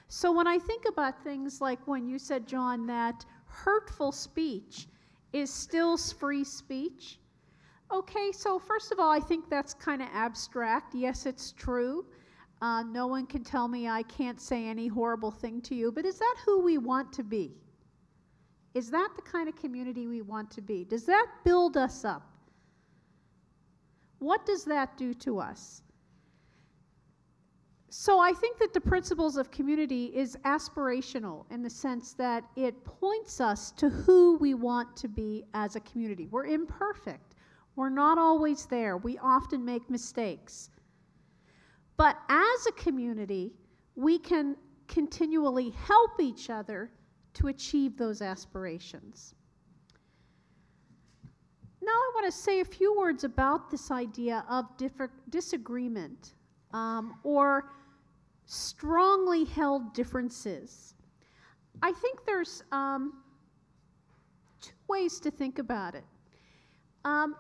So when I think about things like when you said, John, that hurtful speech is still free speech. Okay, so first of all, I think that's kind of abstract. Yes, it's true. No one can tell me I can't say any horrible thing to you, but is that who we want to be? Is that the kind of community we want to be? Does that build us up? What does that do to us? So I think that the principles of community is aspirational in the sense that it points us to who we want to be as a community. We're imperfect. We're not always there. We often make mistakes. But as a community, we can continually help each other to achieve those aspirations. Now I want to say a few words about this idea of disagreement or strongly held differences. I think there's two ways to think about it.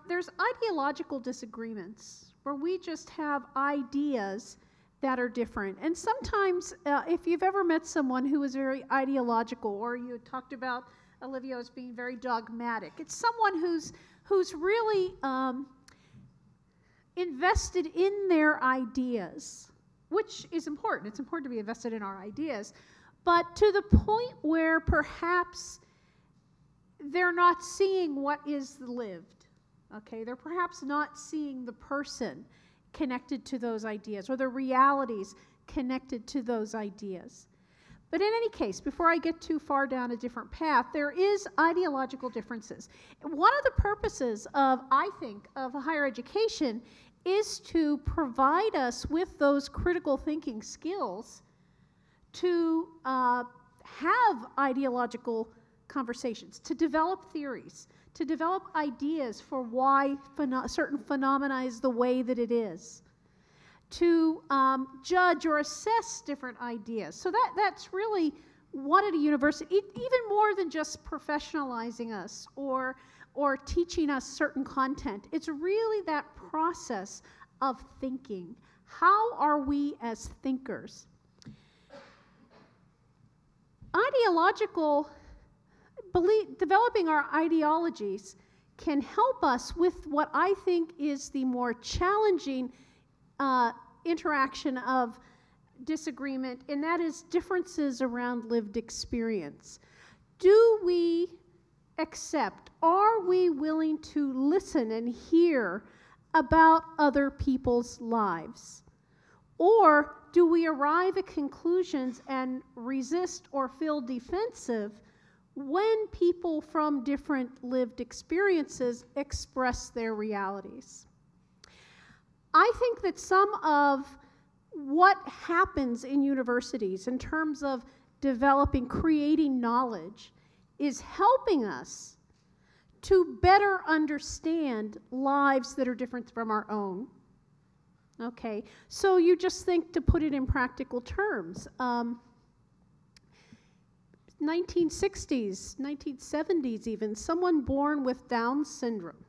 There's ideological disagreements, where we just have ideas that are different. And sometimes, if you've ever met someone who is very ideological, or you talked about Olivia as being very dogmatic, it's someone who's really invested in their ideas, which is important. It's important to be invested in our ideas, but to the point where perhaps they're not seeing what is lived. Okay, they're perhaps not seeing the person connected to those ideas or the realities connected to those ideas. But in any case, before I get too far down a different path, there is ideological differences. One of the purposes of, I think, of higher education is to provide us with those critical thinking skills to have ideological conversations, to develop theories, to develop ideas for why certain phenomena is the way that it is, to judge or assess different ideas. So that's really what at a university, even more than just professionalizing us or teaching us certain content. It's really that process of thinking. How are we as thinkers? Developing our ideologies can help us with what I think is the more challenging interaction of disagreement, and that is differences around lived experience. Do we accept, are we willing to listen and hear about other people's lives? Or do we arrive at conclusions and resist or feel defensive when people from different lived experiences express their realities? I think that some of what happens in universities in terms of developing, creating knowledge, is helping us to better understand lives that are different from our own. Okay, so you just think, to put it in practical terms, 1960s, 1970s even, someone born with Down syndrome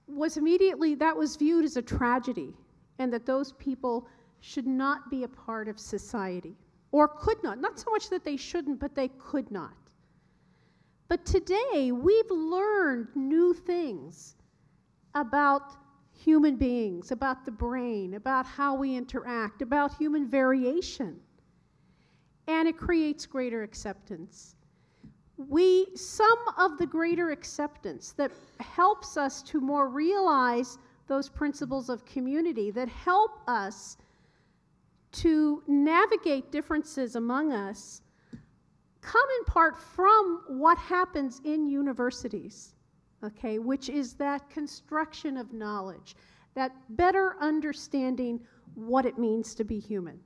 was immediately, that was viewed as a tragedy, and that those people should not be a part of society, or could not so much that they shouldn't, but they could not. But today, we've learned new things about human beings, about the brain, about how we interact, about human variation. And it creates greater acceptance. Some of the greater acceptance that helps us to more realize those principles of community, that help us to navigate differences among us, come in part from what happens in universities, okay, which is that construction of knowledge, that better understanding what it means to be human.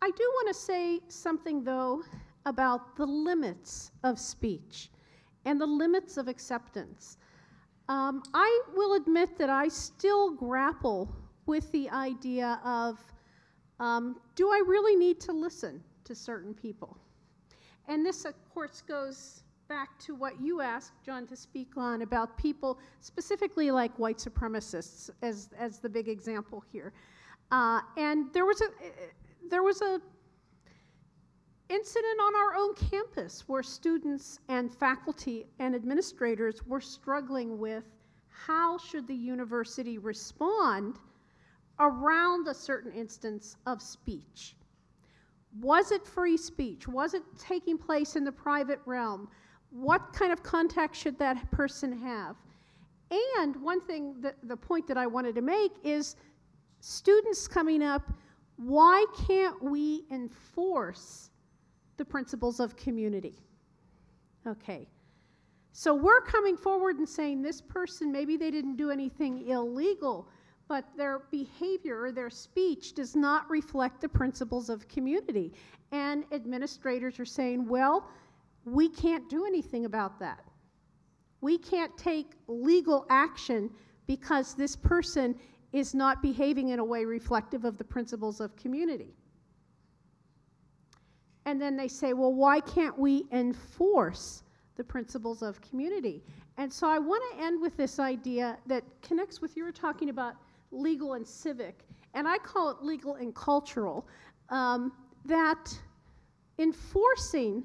I do want to say something, though, about the limits of speech and the limits of acceptance. I will admit that I still grapple with the idea of, do I really need to listen to certain people? And this, of course, goes back to what you asked, John, to speak on about people, specifically like white supremacists, as the big example here. And there was a incident on our own campus where students and faculty and administrators were struggling with how should the university respond around a certain instance of speech. Was it free speech? Was it taking place in the private realm? What kind of contact should that person have? And one thing, the point that I wanted to make is students coming up, why can't we enforce the principles of community? Okay, so we're coming forward and saying this person, maybe they didn't do anything illegal, but their behavior or their speech does not reflect the principles of community. And administrators are saying, well, we can't do anything about that. We can't take legal action because this person is not behaving in a way reflective of the principles of community. And then they say, well, why can't we enforce the principles of community? And so I want to end with this idea that connects with, you were talking about legal and civic, and I call it legal and cultural, that enforcing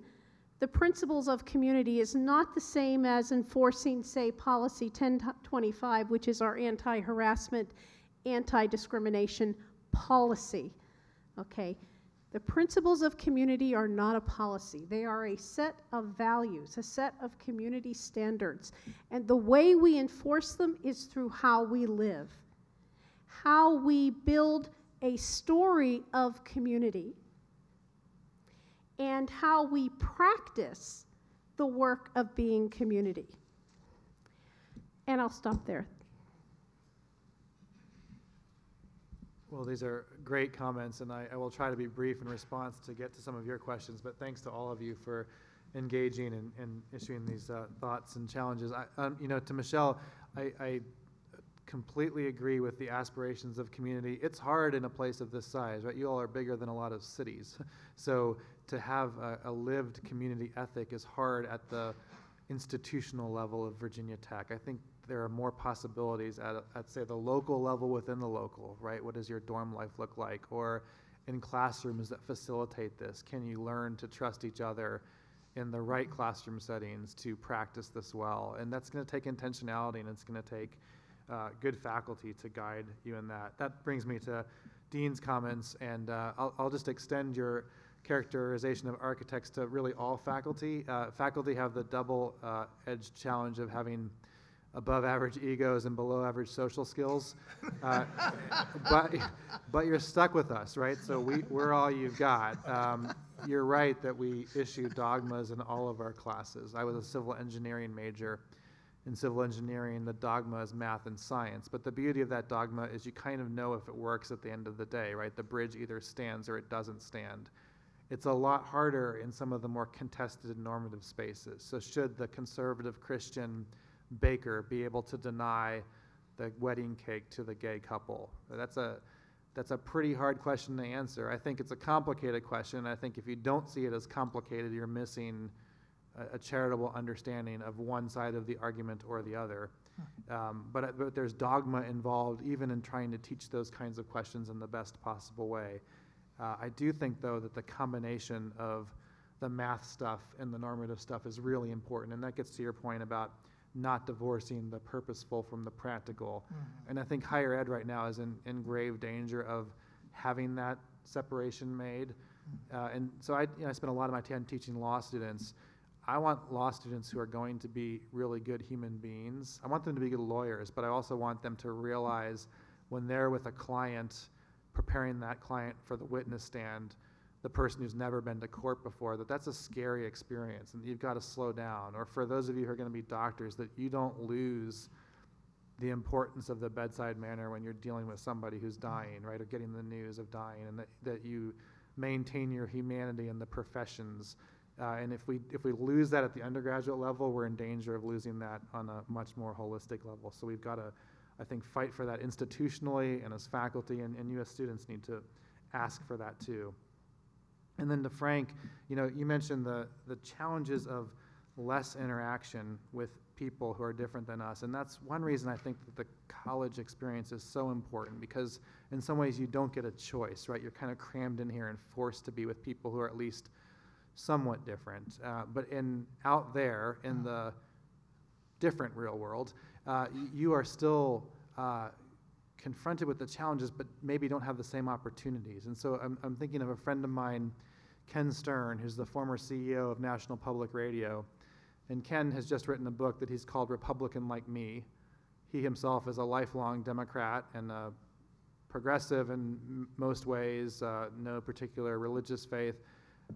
the principles of community is not the same as enforcing, say, Policy 1025, which is our anti-harassment, anti-discrimination policy, okay? The principles of community are not a policy. They are a set of values, a set of community standards. And the way we enforce them is through how we live, how we build a story of community, and how we practice the work of being community. And I'll stop there. Well, these are great comments, and I will try to be brief in response to get to some of your questions, but thanks to all of you for engaging and issuing these thoughts and challenges. To Michelle, I completely agree with the aspirations of community. It's hard in a place of this size, right? You all are bigger than a lot of cities. So to have a lived community ethic is hard at the institutional level of Virginia Tech. I think there are more possibilities at say, the local level within the local, right? What does your dorm life look like? Or in classrooms that facilitate this, can you learn to trust each other in the right classroom settings to practice this well. And that's going to take intentionality, and it's going to take good faculty to guide you in that. That brings me to Dean's comments, and I'll just extend your characterization of architects to really all faculty. Faculty have the double-edged challenge of having above average egos and below average social skills, but you're stuck with us, right? So we're all you've got. You're right that we issue dogmas in all of our classes. I was a civil engineering major. In civil engineering, the dogma is math and science, but the beauty of that dogma is you kind of know if it works at the end of the day, right? The bridge either stands or it doesn't stand. It's a lot harder in some of the more contested normative spaces. So should the conservative Christian baker be able to deny the wedding cake to the gay couple? That's a pretty hard question to answer. I think it's a complicated question. I think if you don't see it as complicated, you're missing a charitable understanding of one side of the argument or the other. But there's dogma involved even in trying to teach those kinds of questions in the best possible way. I do think, though, that the combination of the math stuff and the normative stuff is really important, and that gets to your point about not divorcing the purposeful from the practical. Mm-hmm. And I think higher ed right now is in grave danger of having that separation made. And so I spend a lot of my time teaching law students. I want law students who are going to be really good human beings. I want them to be good lawyers, but I also want them to realize when they're with a client, preparing that client for the witness stand, the person who's never been to court before, that's a scary experience and you've got to slow down. Or for those of you who are going to be doctors, that you don't lose the importance of the bedside manner when you're dealing with somebody who's dying, right, or getting the news of dying, and that you maintain your humanity in the professions. And if we lose that at the undergraduate level, we're in danger of losing that on a much more holistic level. So we've got to, I think, fight for that institutionally and as faculty, and you as students need to ask for that too. And then to Frank, you mentioned the challenges of less interaction with people who are different than us. And that's one reason I think that the college experience is so important, because in some ways you don't get a choice, right? You're kind of crammed in here and forced to be with people who are at least somewhat different. But out there in the different real world, you are still confronted with the challenges, but maybe don't have the same opportunities. And so I'm thinking of a friend of mine, Ken Stern, who's the former CEO of National Public Radio. And Ken has just written a book that he's called Republican Like Me. He himself is a lifelong Democrat and a progressive in most ways, no particular religious faith.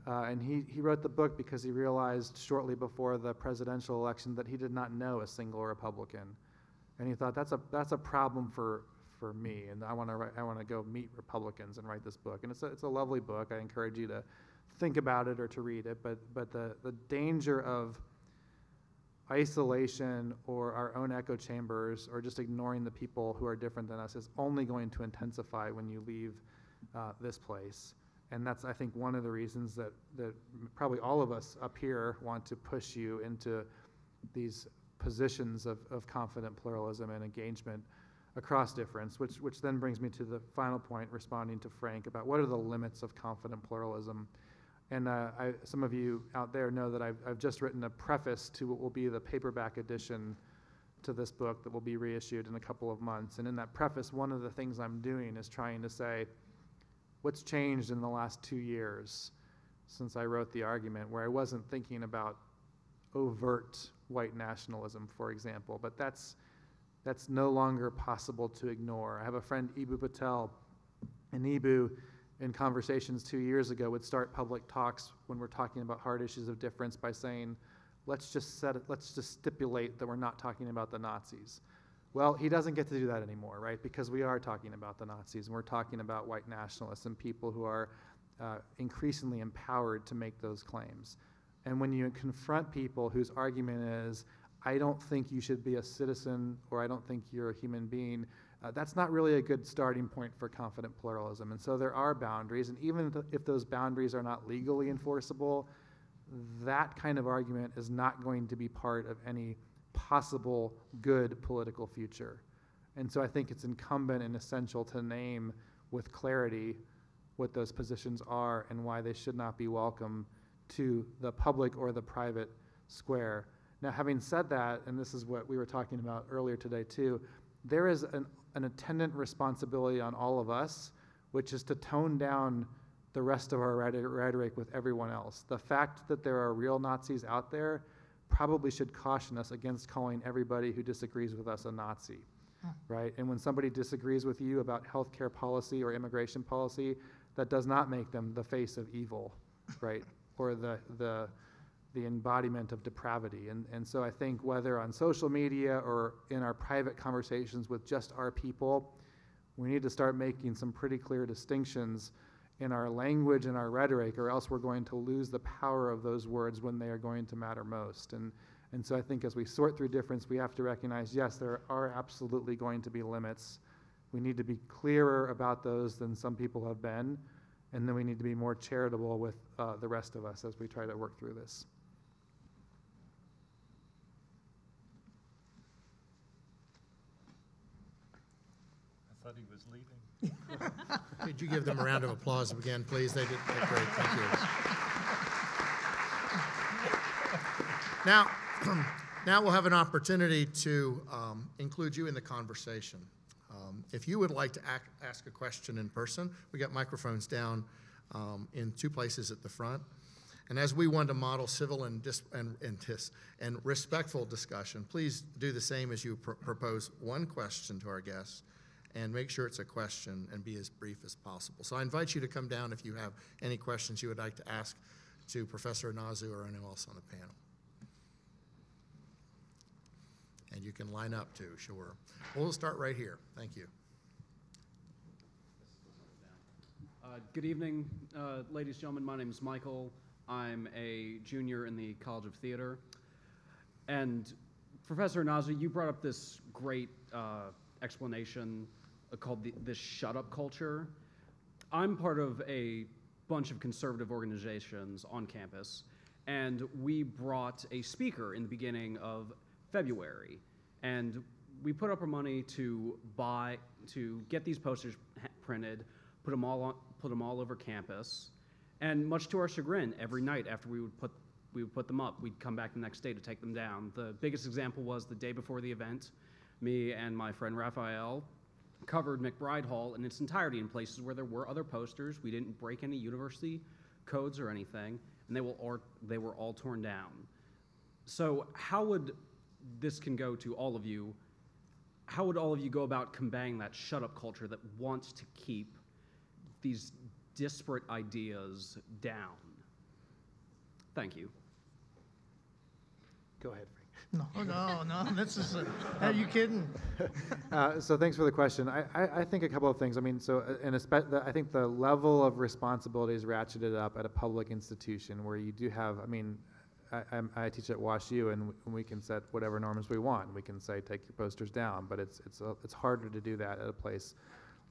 And he wrote the book because he realized shortly before the presidential election that he did not know a single Republican. And he thought, that's a problem for me, and I want to go meet Republicans and write this book. And it's a lovely book. I encourage you to think about it or to read it. But the danger of isolation or our own echo chambers or just ignoring the people who are different than us is only going to intensify when you leave this place. And that's, I think, one of the reasons that probably all of us up here want to push you into these positions of confident pluralism and engagement across difference, which then brings me to the final point, responding to Frank, about what are the limits of confident pluralism. And some of you out there know that I've just written a preface to what will be the paperback edition to this book that will be reissued in a couple of months. And in that preface, one of the things I'm doing is trying to say, what's changed in the last 2 years since I wrote the argument, where I wasn't thinking about overt white nationalism, for example, but that's no longer possible to ignore. I have a friend, Ibu Patel, and Ibu, in conversations 2 years ago, would start public talks when we're talking about hard issues of difference by saying, let's just stipulate that we're not talking about the Nazis. Well, he doesn't get to do that anymore, right? Because we are talking about the Nazis, and we're talking about white nationalists and people who are increasingly empowered to make those claims. And when you confront people whose argument is, I don't think you should be a citizen, or I don't think you're a human being, that's not really a good starting point for confident pluralism. And so there are boundaries, and even if those boundaries are not legally enforceable, that kind of argument is not going to be part of any possible good political future. And so I think it's incumbent and essential to name with clarity what those positions are and why they should not be welcome to the public or the private square. Now, having said that, and this is what we were talking about earlier today too, there is an attendant responsibility on all of us, which is to tone down the rest of our rhetoric with everyone else. The fact that there are real Nazis out there probably should caution us against calling everybody who disagrees with us a Nazi, right? And when somebody disagrees with you about healthcare policy or immigration policy, that does not make them the face of evil, right? Or the embodiment of depravity. And so I think whether on social media or in our private conversations with just our people, we need to start making some pretty clear distinctions in our language and our rhetoric, or else we're going to lose the power of those words when they are going to matter most. And so I think as we sort through difference, we have to recognize, yes, there are absolutely going to be limits. We need to be clearer about those than some people have been, and then we need to be more charitable with the rest of us as we try to work through this. I thought he was leaving. Could you give them a round of applause again, please? They did great. Thank you. Now we'll have an opportunity to include you in the conversation. If you would like to ask a question in person, we got microphones down in two places at the front. And as we want to model civil and respectful discussion, please do the same as you propose one question to our guests, and make sure it's a question and be as brief as possible. So I invite you to come down if you have any questions you would like to ask to Professor Inazu or anyone else on the panel. And you can line up too, sure. We'll start right here. Thank you. Good evening, ladies and gentlemen. My name is Michael. I'm a junior in the College of Theater. And Professor Inazu, you brought up this great explanation called this shut-up culture. I'm part of a bunch of conservative organizations on campus, and we brought a speaker in the beginning of February, and we put up our money to get these posters printed, put them all over campus, and much to our chagrin, every night after we would put them up, we'd come back the next day to take them down. The biggest example was the day before the event. Me and my friend Raphael covered McBride Hall in its entirety in places where there were other posters. We didn't break any university codes or anything, and they were all torn down. So how would this can go to all of you? How would all of you go about combating that shut-up culture that wants to keep these disparate ideas down? Thank you. Go ahead. No, this is, are you kidding? So thanks for the question. I think a couple of things. I mean, I think the level of responsibility is ratcheted up at a public institution where you do have, I mean, I teach at WashU, and we can set whatever norms we want. We can say, take your posters down, but it's harder to do that at a place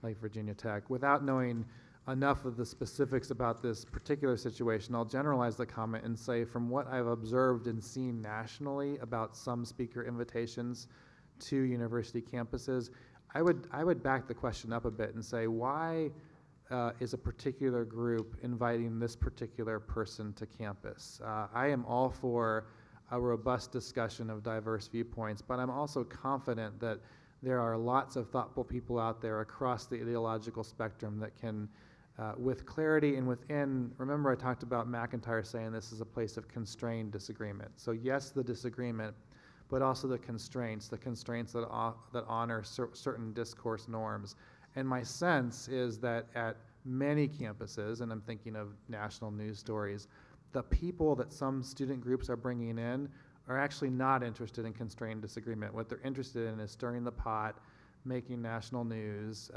like Virginia Tech. Without knowing enough of the specifics about this particular situation, I'll generalize the comment and say, from what I've observed and seen nationally about some speaker invitations to university campuses, I would back the question up a bit and say, why is a particular group inviting this particular person to campus? I am all for a robust discussion of diverse viewpoints, but I'm also confident that there are lots of thoughtful people out there across the ideological spectrum that can, with clarity and within, remember I talked about McIntyre saying this is a place of constrained disagreement. So yes, the disagreement, but also the constraints that honor certain discourse norms. And my sense is that at many campuses, and I'm thinking of national news stories, the people that some student groups are bringing in are actually not interested in constrained disagreement. What they're interested in is stirring the pot, making national news,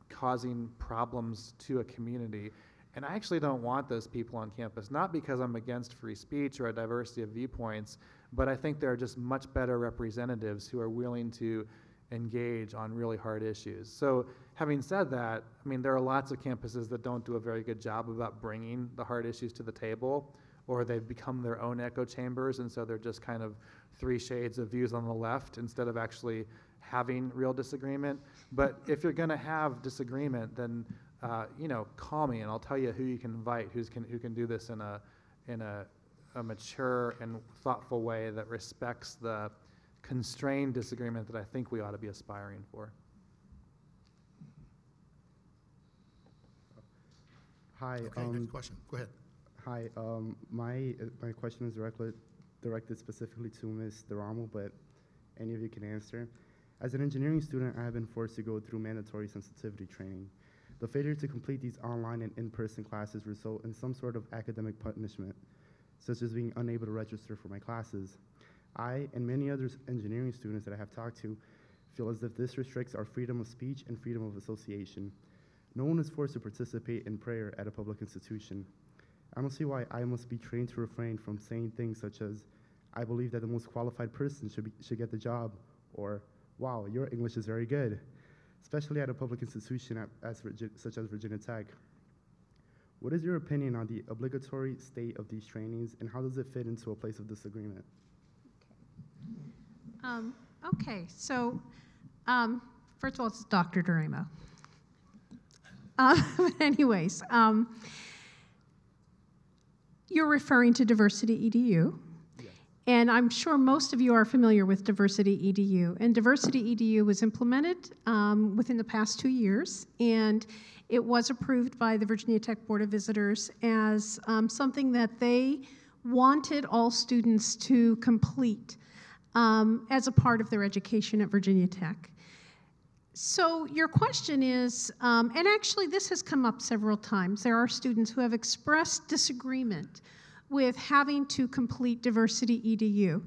causing problems to a community. And I actually don't want those people on campus, not because I'm against free speech or a diversity of viewpoints, but I think there are just much better representatives who are willing to engage on really hard issues. So having said that, I mean, there are lots of campuses that don't do a very good job about bringing the hard issues to the table, or they've become their own echo chambers, and so they're just kind of three shades of views on the left instead of actually having real disagreement. But if you're going to have disagreement, then call me and I'll tell you who you can invite, who can do this in in a mature and thoughtful way that respects the constrained disagreement that I think we ought to be aspiring for. Hi. Okay, next question. Go ahead. Hi. My question is directed specifically to Ms. Duramo, but any of you can answer. As an engineering student, I have been forced to go through mandatory sensitivity training. The failure to complete these online and in-person classes result in some sort of academic punishment, such as being unable to register for my classes. I and many other engineering students that I have talked to feel as if this restricts our freedom of speech and freedom of association. No one is forced to participate in prayer at a public institution. I don't see why I must be trained to refrain from saying things such as, I believe that the most qualified person should get the job, or, wow, your English is very good, especially at a public institution such as Virginia Tech. What is your opinion on the obligatory state of these trainings, and how does it fit into a place of disagreement? Okay, so first of all, it's Dr. Duramo. But anyways, you're referring to Diversity EDU. Yes. And I'm sure most of you are familiar with Diversity EDU. And Diversity EDU was implemented within the past 2 years, and it was approved by the Virginia Tech Board of Visitors as something that they wanted all students to complete as a part of their education at Virginia Tech. So your question is, and actually this has come up several times, there are students who have expressed disagreement with having to complete Diversity EDU.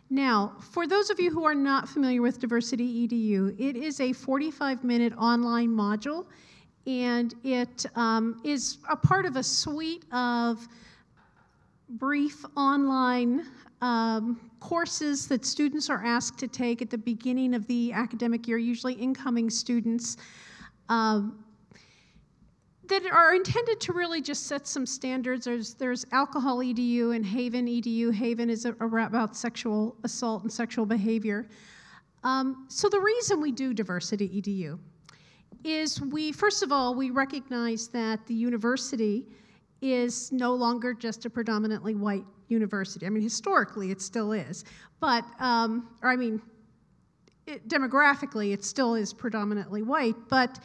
Now, for those of you who are not familiar with Diversity EDU, it is a 45-minute online module, and it is a part of a suite of brief online courses that students are asked to take at the beginning of the academic year, usually incoming students, that are intended to really just set some standards. There's Alcohol EDU and Haven EDU. Haven is about sexual assault and sexual behavior. So the reason we do Diversity EDU is first of all, we recognize that the university is no longer just a predominantly white university. I mean, historically, it still is. But, demographically, it still is predominantly white, but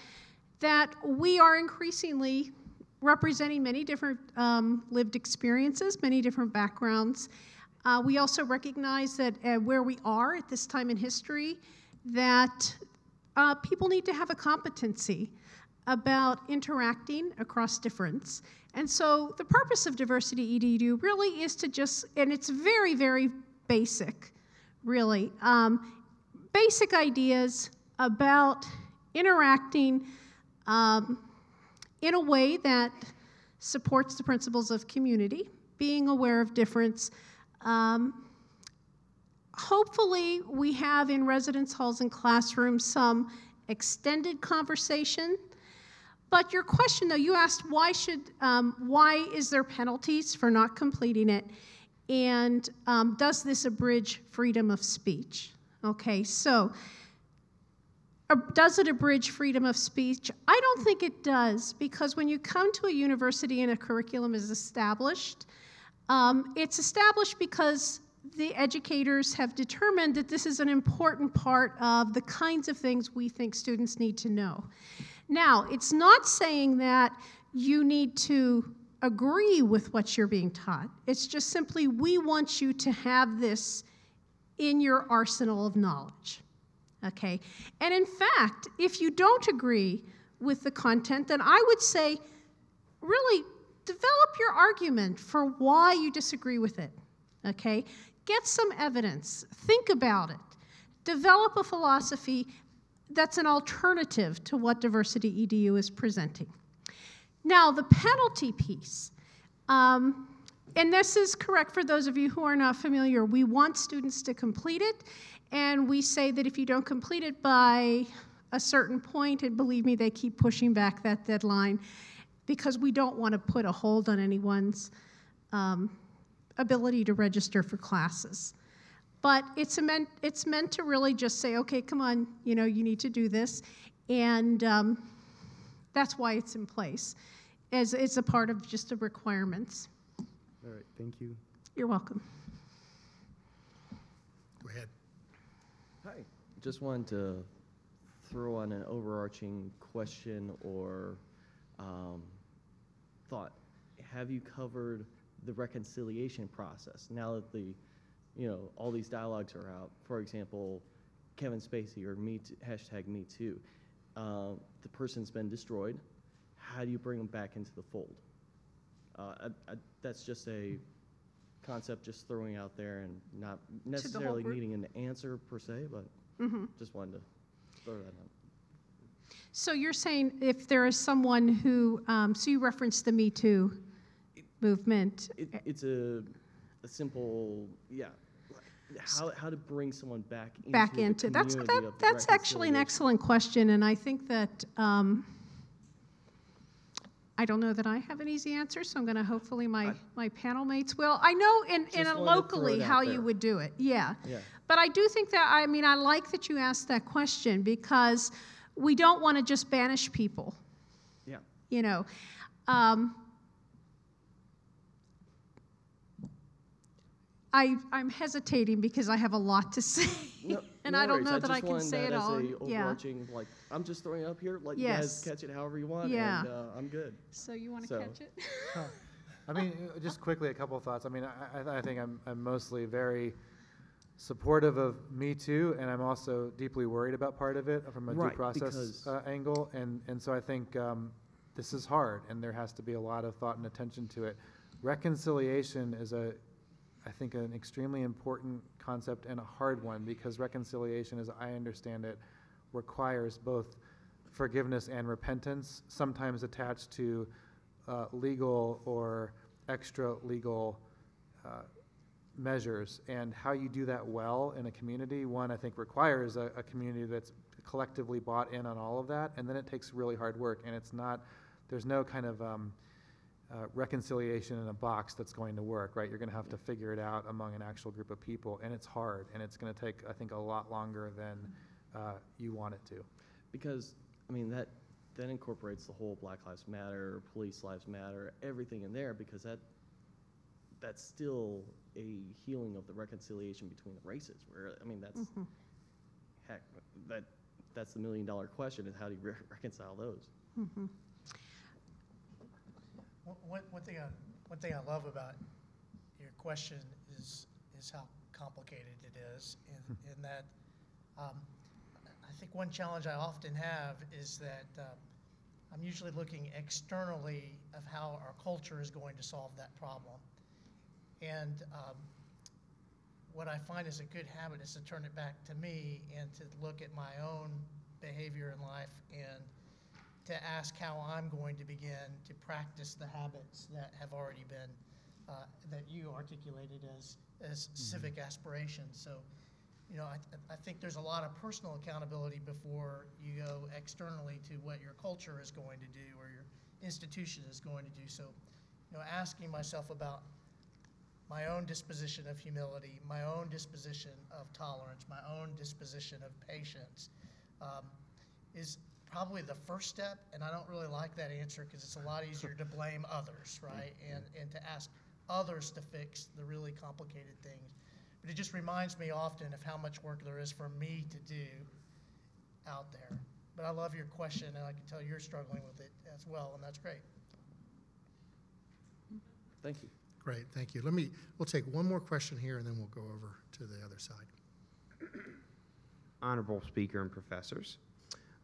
that we are increasingly representing many different lived experiences, many different backgrounds. We also recognize that where we are at this time in history, that people need to have a competency about interacting across difference. And so the purpose of Diversity EDU really is to just, and it's very, very basic, really, basic ideas about interacting in a way that supports the principles of community, being aware of difference. Hopefully, we have in residence halls and classrooms some extended conversation. But your question, though, you asked why is there penalties for not completing it, and does this abridge freedom of speech? Okay, so does it abridge freedom of speech? I don't think it does, because when you come to a university and a curriculum is established, it's established because the educators have determined that this is an important part of the kinds of things we think students need to know. Now, it's not saying that you need to agree with what you're being taught. It's just simply we want you to have this in your arsenal of knowledge, okay? And in fact, if you don't agree with the content, then I would say, really, develop your argument for why you disagree with it, okay? Get some evidence, think about it, develop a philosophy that's an alternative to what Diversity EDU is presenting. Now, the penalty piece, and this is correct for those of you who are not familiar, we want students to complete it, and we say that if you don't complete it by a certain point, and believe me, they keep pushing back that deadline, because we don't want to put a hold on anyone's ability to register for classes. But it's meant to really just say, okay, come on, you need to do this, and that's why it's in place, as it's a part of just the requirements. All right, thank you. You're welcome. Go ahead. Hi. Just wanted to throw on an overarching question or thought. Have you covered the reconciliation process now that all these dialogues are out? For example, Kevin Spacey or hashtag Me Too. The person's been destroyed. How do you bring them back into the fold? That's just a concept just throwing out there and not necessarily needing an answer per se, but just wanted to throw that out. So you're saying if there is someone who, so you referenced the Me Too movement. It's a simple, how to bring someone back into the community of the that's actually an reconciliation. excellent question, and I think that I don't know that I have an easy answer, so I'm going to hopefully my panel mates will. I know locally how you would do it, yeah. But I do think that, I like that you asked that question because we don't want to just banish people. Yeah. I'm hesitating because I have a lot to say, and I don't know that I can say it all. Overarching, I'm just throwing it up here. You guys catch it however you want, and I'm good. So you want to catch it? Just quickly, a couple of thoughts. I think I'm mostly very supportive of Me Too, and I'm also deeply worried about part of it from a due process angle. And so I think this is hard, and there has to be a lot of thought and attention to it. Reconciliation is I think an extremely important concept and a hard one, because reconciliation, as I understand it, requires both forgiveness and repentance, sometimes attached to legal or extra legal measures. And how you do that well in a community, one, I think requires a community that's collectively bought in on all of that, and then it takes really hard work, and there's no kind of reconciliation in a box that's going to work, right? You're going to have to figure it out among an actual group of people, and it's hard, and it's going to take, I think, a lot longer than you want it to. Because, that incorporates the whole Black Lives Matter, Police Lives Matter, everything in there, because that's still a healing of the reconciliation between the races, where, that's, heck, that's the million-dollar question, is how do you reconcile those? One thing I love about your question is how complicated it is, in that I think one challenge I often have is that I'm usually looking externally of how our culture is going to solve that problem. And what I find is a good habit is to turn it back to me and to look at my own behavior in life and to ask how I'm going to begin to practice the habits that have already been, that you articulated as civic aspirations. So, I think there's a lot of personal accountability before you go externally to what your culture is going to do or your institution is going to do. So, asking myself about my own disposition of humility, my own disposition of tolerance, my own disposition of patience, is probably the first step, and I don't really like that answer because it's a lot easier to blame others, right? And to ask others to fix the really complicated things. But it just reminds me often of how much work there is for me to do out there. But I love your question, and I can tell you're struggling with it as well, and that's great. Thank you. Great, thank you. We'll take one more question here, and then we'll go over to the other side. Honorable Speaker and professors,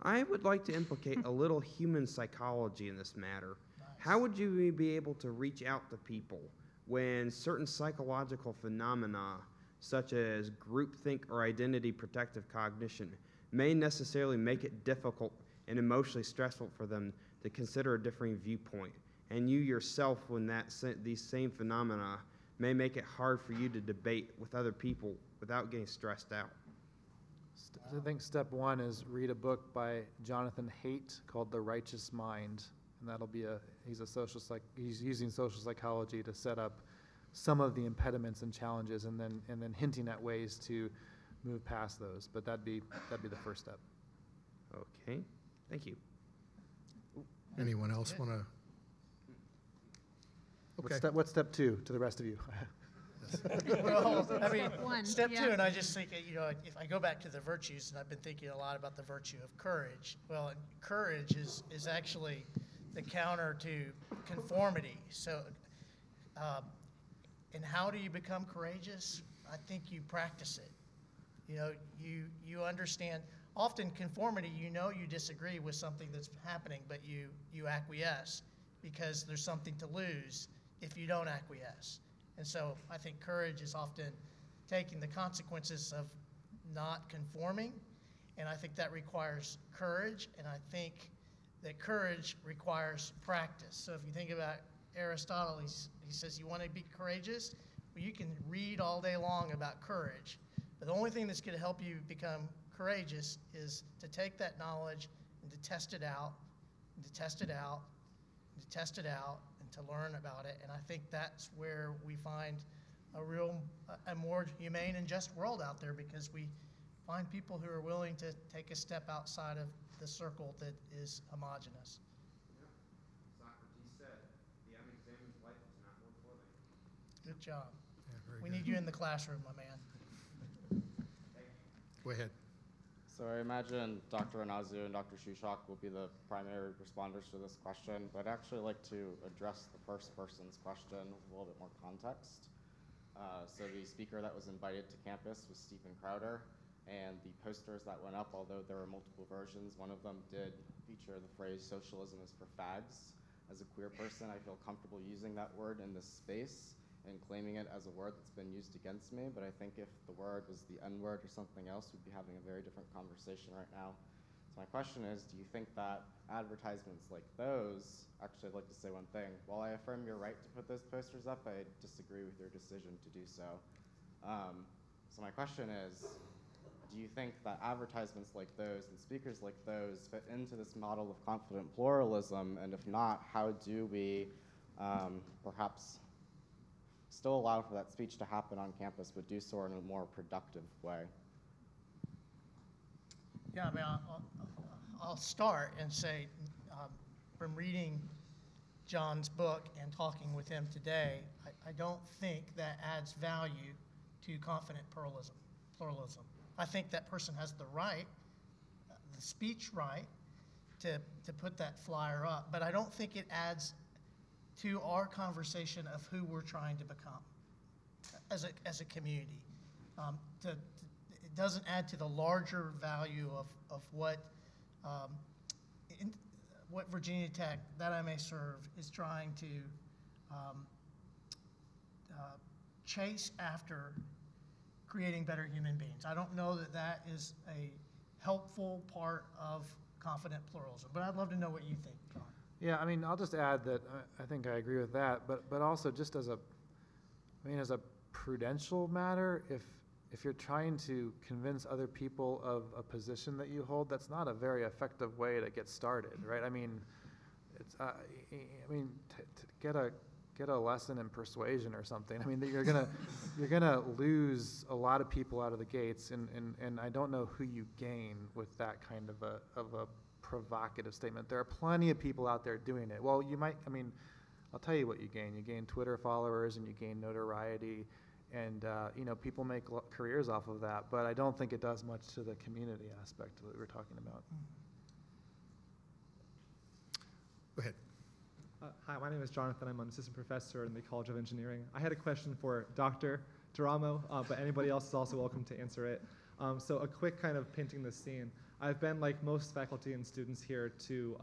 I would like to implicate a little human psychology in this matter. Nice. How would you be able to reach out to people when certain psychological phenomena, such as groupthink or identity protective cognition, may necessarily make it difficult and emotionally stressful for them to consider a differing viewpoint, and you yourself, when these same phenomena may make it hard for you to debate with other people without getting stressed out? I think step one is read a book by Jonathan Haidt called The Righteous Mind, and that'll be he's using social psychology to set up some of the impediments and challenges, and then hinting at ways to move past those. But that'd be the first step. Okay, thank you. Anyone else want to? Okay. What's step two to the rest of you? Well, I mean, One, step yeah. two, and I just think, if I go back to the virtues, and I've been thinking a lot about the virtue of courage. Well, courage is actually the counter to conformity. So, and how do you become courageous? I think you practice it. You understand. Often conformity, you disagree with something that's happening, but you acquiesce because there's something to lose if you don't acquiesce. And so I think courage is often taking the consequences of not conforming, and I think that requires courage, and I think that courage requires practice. So if you think about Aristotle, he says you want to be courageous, well, you can read all day long about courage, but the only thing that's going to help you become courageous is to take that knowledge and to test it out, and to test it out, and to test it out, and to learn about it. And I think that's where we find a more humane and just world out there, because we find people who are willing to take a step outside of the circle that is homogenous. Yeah. Socrates said, the unexamined life is not worth living. Good job. Yeah, very We good. need you in the classroom, my man. Go ahead. So I imagine Dr. Inazu and Dr. Shushak will be the primary responders to this question, but I'd actually like to address the first person's question with a little bit more context. So the speaker that was invited to campus was Stephen Crowder, and the posters that went up, although there were multiple versions, one of them did feature the phrase "socialism is for fags." As a queer person, I feel comfortable using that word in this space and claiming it as a word that's been used against me, but I think if the word was the N-word or something else, we'd be having a very different conversation right now. So my question is, do you think that advertisements like those, actually I'd like to say one thing, while I affirm your right to put those posters up, I disagree with your decision to do so. So my question is, do you think that advertisements like those and speakers like those fit into this model of confident pluralism, and if not, how do we perhaps still allow for that speech to happen on campus, but do so in a more productive way? Yeah, I mean, I'll start and say, from reading John's book and talking with him today, I don't think that adds value to confident pluralism. I think that person has the right, the speech right, to put that flyer up, but I don't think it adds to our conversation of who we're trying to become as a community. It doesn't add to the larger value of what Virginia Tech, that I may serve, is trying to chase after creating better human beings. I don't know that that is a helpful part of confident pluralism, but I'd love to know what you think, John. Yeah, I mean, I'll just add that I think I agree with that, but also just as a prudential matter, if you're trying to convince other people of a position that you hold, that's not a very effective way to get started, right? I mean, it's to get a lesson in persuasion or something. I mean, you're gonna lose a lot of people out of the gates, and I don't know who you gain with that kind of a provocative statement. There are plenty of people out there doing it. Well, you might, I mean, I'll tell you what you gain. You gain Twitter followers and you gain notoriety, and people make careers off of that, but I don't think it does much to the community aspect that we're talking about. Go ahead. Hi, my name is Jonathan. I'm an assistant professor in the College of Engineering. I had a question for Dr. Duramo, but anybody else is also welcome to answer it. So a quick kind of painting the scene. I've been, like most faculty and students here, to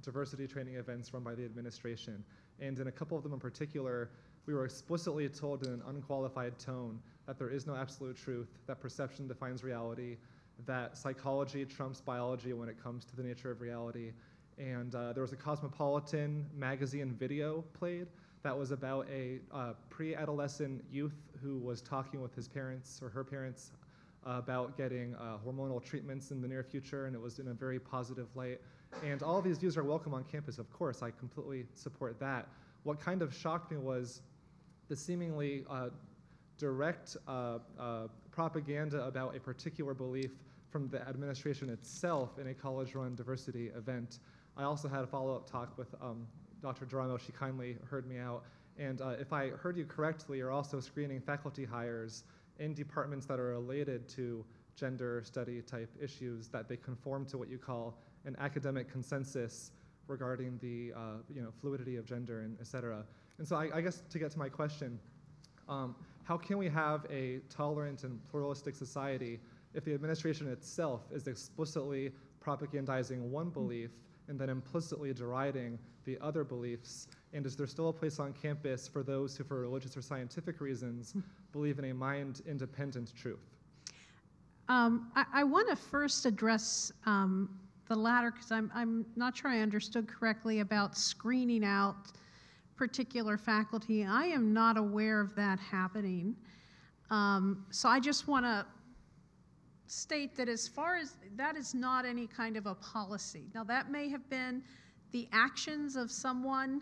diversity training events run by the administration. And in a couple of them in particular, we were explicitly told in an unqualified tone that there is no absolute truth, that perception defines reality, that psychology trumps biology when it comes to the nature of reality. And there was a Cosmopolitan magazine video played that was about a pre-adolescent youth who was talking with his parents or her parents about getting hormonal treatments in the near future, and it was in a very positive light. And all of these views are welcome on campus, of course. I completely support that. What kind of shocked me was the seemingly direct propaganda about a particular belief from the administration itself in a college-run diversity event. I also had a follow-up talk with Dr. Duramo. She kindly heard me out. And if I heard you correctly, you're also screening faculty hires in departments that are related to gender study type issues, that they conform to what you call an academic consensus regarding the fluidity of gender, and et cetera. And so I guess to get to my question, how can we have a tolerant and pluralistic society if the administration itself is explicitly propagandizing one belief and then implicitly deriding the other beliefs? And is there still a place on campus for those who, for religious or scientific reasons, believe in a mind-independent truth? I want to first address the latter, because I'm not sure I understood correctly about screening out particular faculty. I am not aware of that happening. So I just want to state that as far as that is not any kind of a policy. Now, that may have been the actions of someone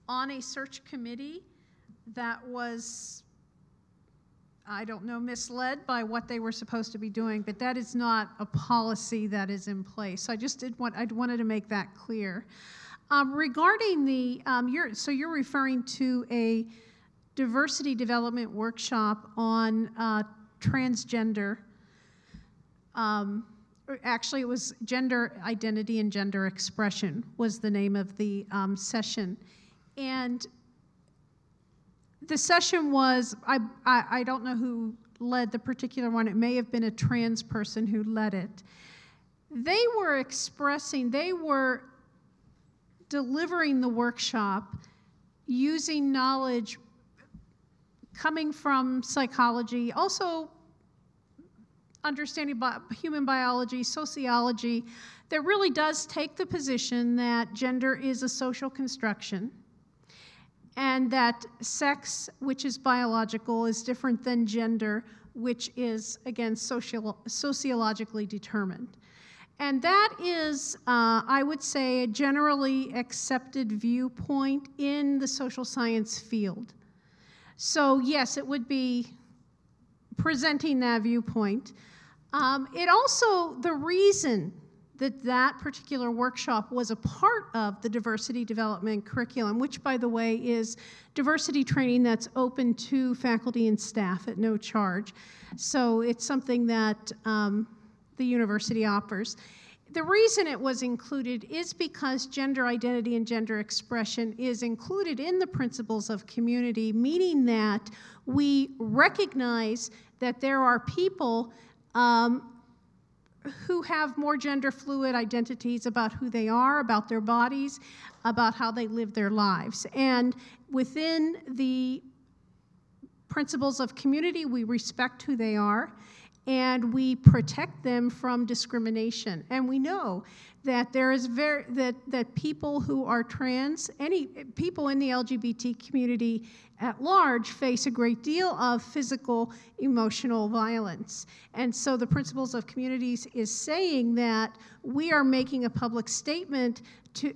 on a search committee that was, I don't know, misled by what they were supposed to be doing, but that is not a policy that is in place. So I wanted to make that clear. Regarding the, you're referring to a diversity development workshop on transgender. Actually, it was gender identity and gender expression was the name of the session. And the session was, I don't know who led the particular one. It may have been a trans person who led it. They were delivering the workshop using knowledge coming from psychology, also understanding human biology, sociology, that really does take the position that gender is a social construction, and that sex, which is biological, is different than gender, which is, again, sociologically determined. And that is, I would say, a generally accepted viewpoint in the social science field. So yes, it would be presenting that viewpoint. It also, the reason that that particular workshop was a part of the diversity development curriculum, which, by the way, is diversity training that's open to faculty and staff at no charge. So it's something that the university offers. The reason it was included is because gender identity and gender expression is included in the principles of community, meaning that we recognize that there are people who have more gender fluid identities about who they are, about their bodies, about how they live their lives. And within the principles of community, we respect who they are, and we protect them from discrimination. And we know that there is that people who are trans, any people in the LGBT community at large, face a great deal of physical, emotional violence. And so the principles of communities is saying that we are making a public statement to,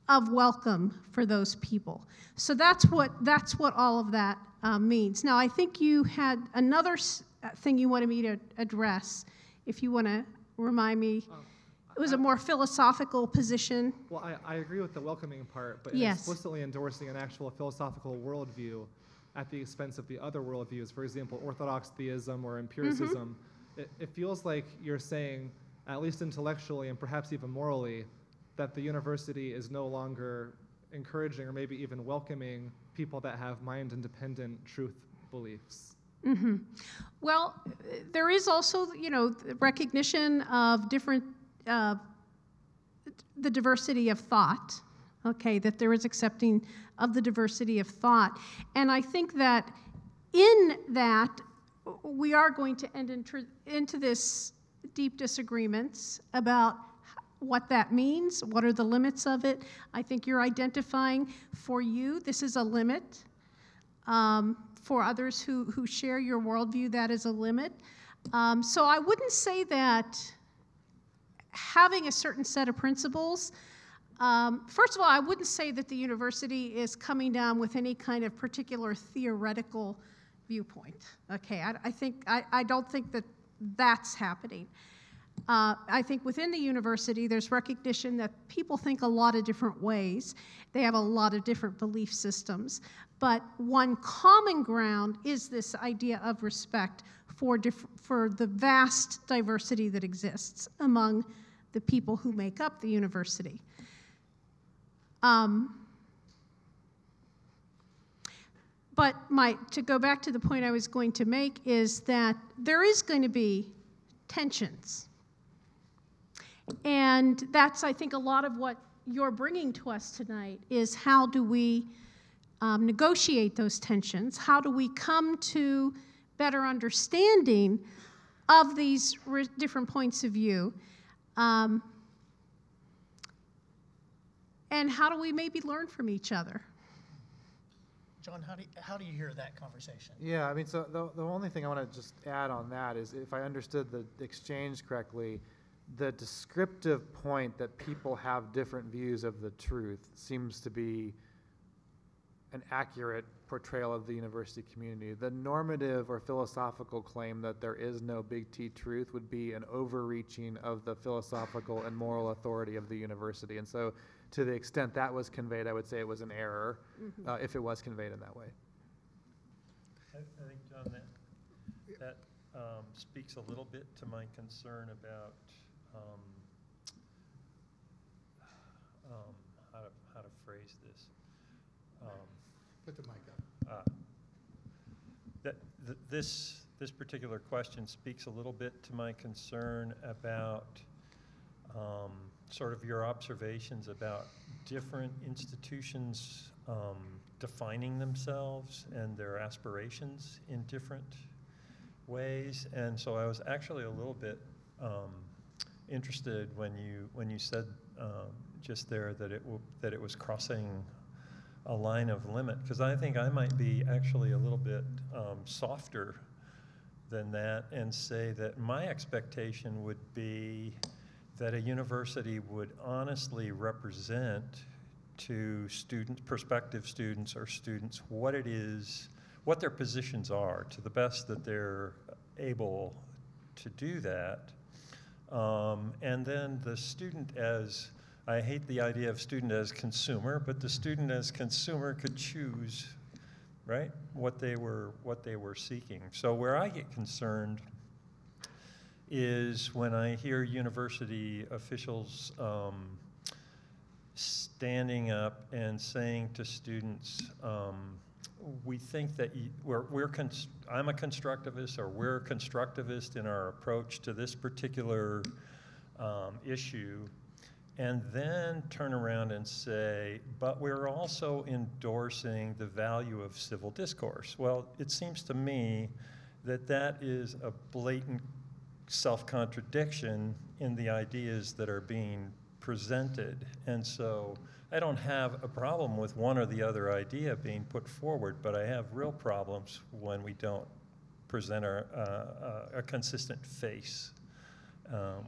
of welcome for those people. So that's what all of that means. Now, I think you had another thing you wanted me to address, if you want to remind me. It was a more philosophical position. Well, I agree with the welcoming part, but yes, explicitly endorsing an actual philosophical worldview at the expense of the other worldviews, for example, orthodox theism or empiricism, it feels like you're saying, at least intellectually and perhaps even morally, that the university is no longer encouraging or maybe even welcoming people that have mind-independent truth beliefs. Mm-hmm. Well, there is also, recognition of different the diversity of thought, okay, that there is accepting of the diversity of thought. And I think that in that, we are going to end into this deep disagreements about what that means, what are the limits of it. I think you're identifying, for you, this is a limit. For others who share your worldview, that is a limit. So I wouldn't say that having a certain set of principles, first of all, I wouldn't say that the university is coming down with any kind of particular theoretical viewpoint. Okay, I don't think that that's happening. I think within the university, there's recognition that people think a lot of different ways. They have a lot of different belief systems. But one common ground is this idea of respect for the vast diversity that exists among the people who make up the university. But to go back to the point I was going to make is that there is going to be tensions. And that's, I think, a lot of what you're bringing to us tonight is how do we negotiate those tensions? How do we come to better understanding of these different points of view? And how do we maybe learn from each other? John, how do you hear that conversation? Yeah, I mean, so the only thing I want to just add on that is, if I understood the exchange correctly, the descriptive point that people have different views of the truth seems to be an accurate portrayal of the university community. The normative or philosophical claim that there is no big T truth would be an overreaching of the philosophical and moral authority of the university. And so, to the extent that was conveyed, I would say it was an error, if it was conveyed in that way. I think, John, that speaks a little bit to my concern about how to phrase this. Put the mic up. This particular question speaks a little bit to my concern about sort of your observations about different institutions defining themselves and their aspirations in different ways. And so I was actually a little bit interested when you said just there that it was crossing a line of limit, because I think I might be actually a little bit softer than that and say that my expectation would be that a university would honestly represent to students, prospective students or students, what it is, what their positions are, to the best that they're able to do that. And then the student as, I hate the idea of student as consumer, but the student as consumer could choose, right, what they were seeking. So where I get concerned is when I hear university officials standing up and saying to students, we think that I'm a constructivist, or we're constructivist in our approach to this particular issue, and then turn around and say, but we're also endorsing the value of civil discourse. Well, it seems to me that that is a blatant self-contradiction in the ideas that are being presented. And so I don't have a problem with one or the other idea being put forward, but I have real problems when we don't present a consistent face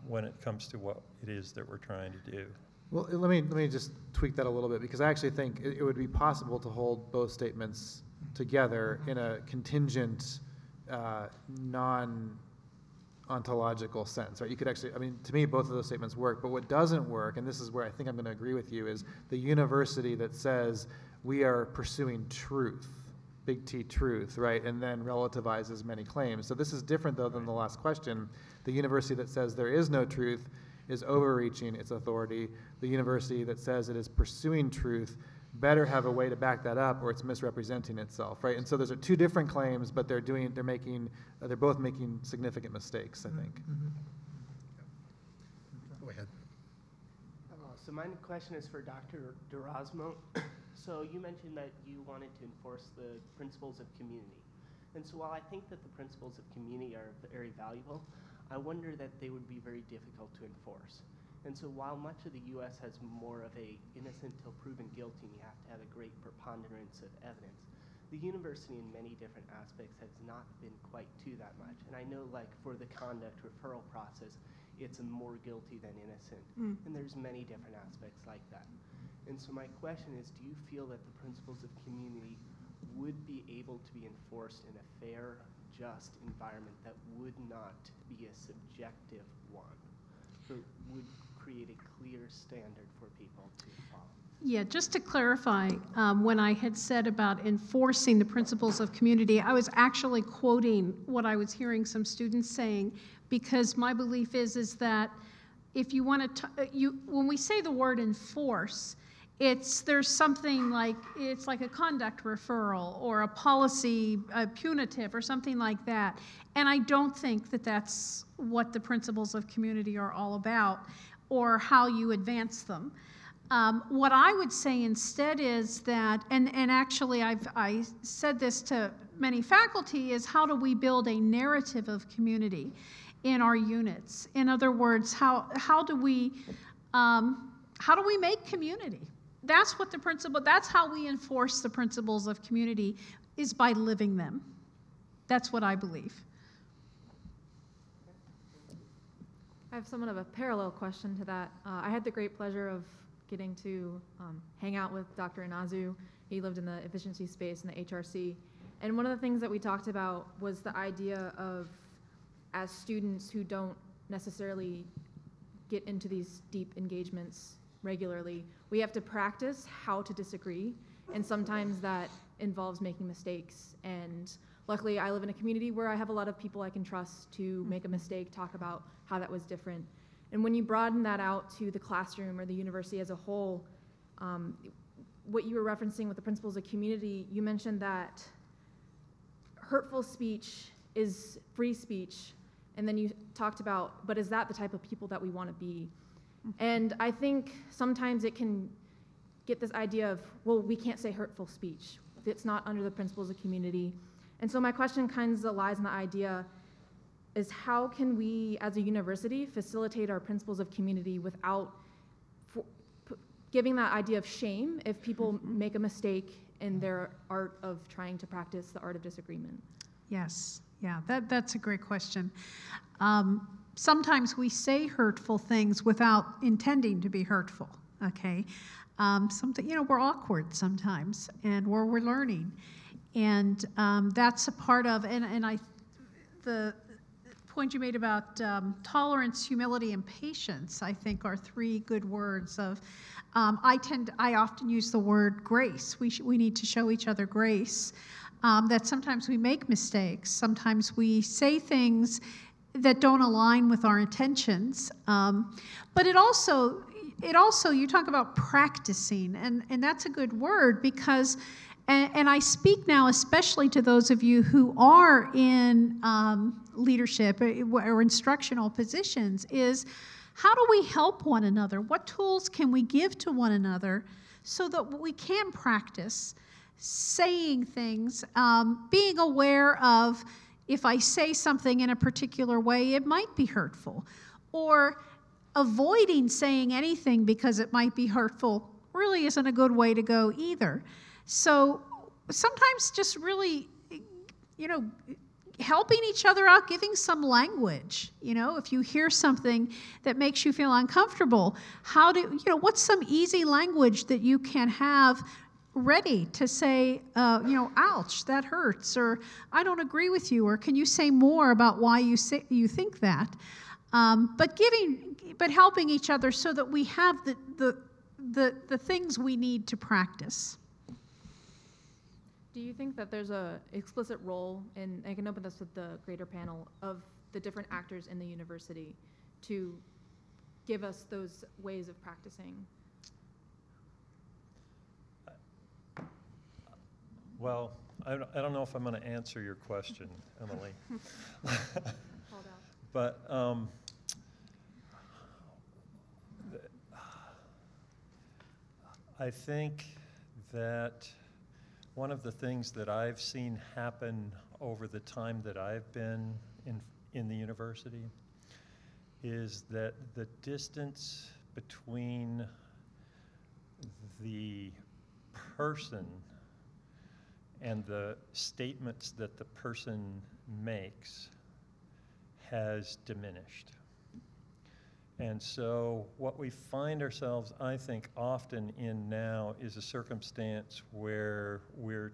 when it comes to what it is that we're trying to do. Well, let me just tweak that a little bit, because I actually think it would be possible to hold both statements together in a contingent, non-ontological sense, right? You could actually, I mean, to me, both of those statements work, but what doesn't work, and this is where I think I'm going to agree with you, is the university that says we are pursuing truth, big T truth, right, and then relativizes many claims. So this is different, though, than the last question. The university that says there is no truth is overreaching its authority. The university that says it is pursuing truth better have a way to back that up, or it's misrepresenting itself, right? And so those are two different claims, but they're both making significant mistakes, I think. Go ahead. So my question is for Dr. D'Erasmo. So you mentioned that you wanted to enforce the principles of community. And so while I think that the principles of community are very valuable, I wonder that they would be very difficult to enforce. And so while much of the U.S. has more of a innocent till proven guilty, and you have to have a great preponderance of evidence, the university in many different aspects has not been quite to that much. And I know, like, for the conduct referral process, it's a more guilty than innocent. And there's many different aspects like that. And so my question is, do you feel that the principles of community would be able to be enforced in a fair, just environment that would not be a subjective one? would create a clear standard for people to follow. Yeah, just to clarify, when I had said about enforcing the principles of community, I was actually quoting what I was hearing some students saying, because my belief is that if you want to, when we say the word enforce, there's something like, it's like a conduct referral or a policy, punitive or something like that. And I don't think that that's what the principles of community are all about or how you advance them. What I would say instead is that, and actually I said this to many faculty, is how do we build a narrative of community in our units? In other words, how do we make community? That's what the principle, that's how we enforce the principles of community, is by living them. That's what I believe. I have somewhat of a parallel question to that. I had the great pleasure of getting to hang out with Dr. Inazu. He lived in the efficiency space in the HRC. And one of the things that we talked about was the idea of, as students who don't necessarily get into these deep engagements regularly, we have to practice how to disagree. And sometimes that involves making mistakes. And luckily, I live in a community where I have a lot of people I can trust to make a mistake, talk about how that was different. And when you broaden that out to the classroom or the university as a whole, what you were referencing with the principles of community, you mentioned that hurtful speech is free speech. And then you talked about, but is that the type of people that we want to be? And I think sometimes it can get this idea of, well, we can't say hurtful speech. It's not under the principles of community. And so my question kind of lies in the idea is, how can we as a university facilitate our principles of community without giving that idea of shame if people make a mistake in their art of trying to practice the art of disagreement? Yes, yeah, that's a great question. Sometimes we say hurtful things without intending to be hurtful, okay? We're awkward sometimes, and we're learning. And that's a part of, the point you made about tolerance, humility, and patience, I think, are three good words of, I often use the word grace. We need to show each other grace. That sometimes we make mistakes. Sometimes we say things that don't align with our intentions. But it also, you talk about practicing, and that's a good word, because, and I speak now especially to those of you who are in leadership or instructional positions, is how do we help one another? What tools can we give to one another so that we can practice saying things, being aware of, if I say something in a particular way, it might be hurtful, or avoiding saying anything because it might be hurtful really isn't a good way to go either. So sometimes just really, helping each other out, giving some language. If you hear something that makes you feel uncomfortable, what's some easy language that you can have ready to say, ouch, that hurts, or I don't agree with you, or can you say more about why you think that? But helping each other so that we have the things we need to practice. Do you think that there's an explicit role, and I can open this with the greater panel, of the different actors in the university to give us those ways of practicing? Well, I don't know if I'm going to answer your question, Emily. But I think that one of the things that I've seen happen over the time that I've been in the university is that the distance between the person and the statements that the person makes has diminished. And so what we find ourselves, I think, often in now is a circumstance where we're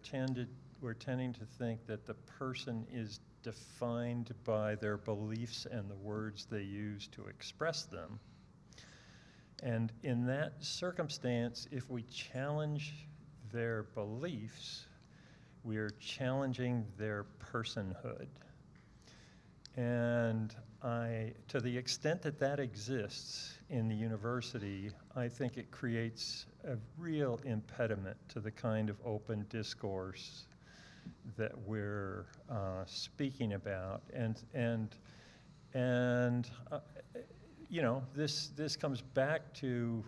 we're tending to think that the person is defined by their beliefs and the words they use to express them. And in that circumstance, if we challenge their beliefs, we are challenging their personhood. And to the extent that that exists in the university, I think it creates a real impediment to the kind of open discourse that we're speaking about. You know, this comes back to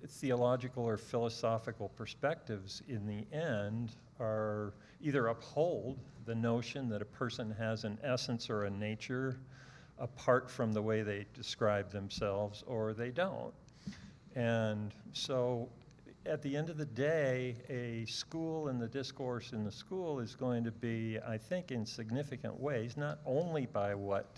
theological or philosophical perspectives in the end are either uphold the notion that a person has an essence or a nature apart from the way they describe themselves, or they don't. And so at the end of the day, a school and the discourse in the school is going to be, I think, in significant ways, not only by what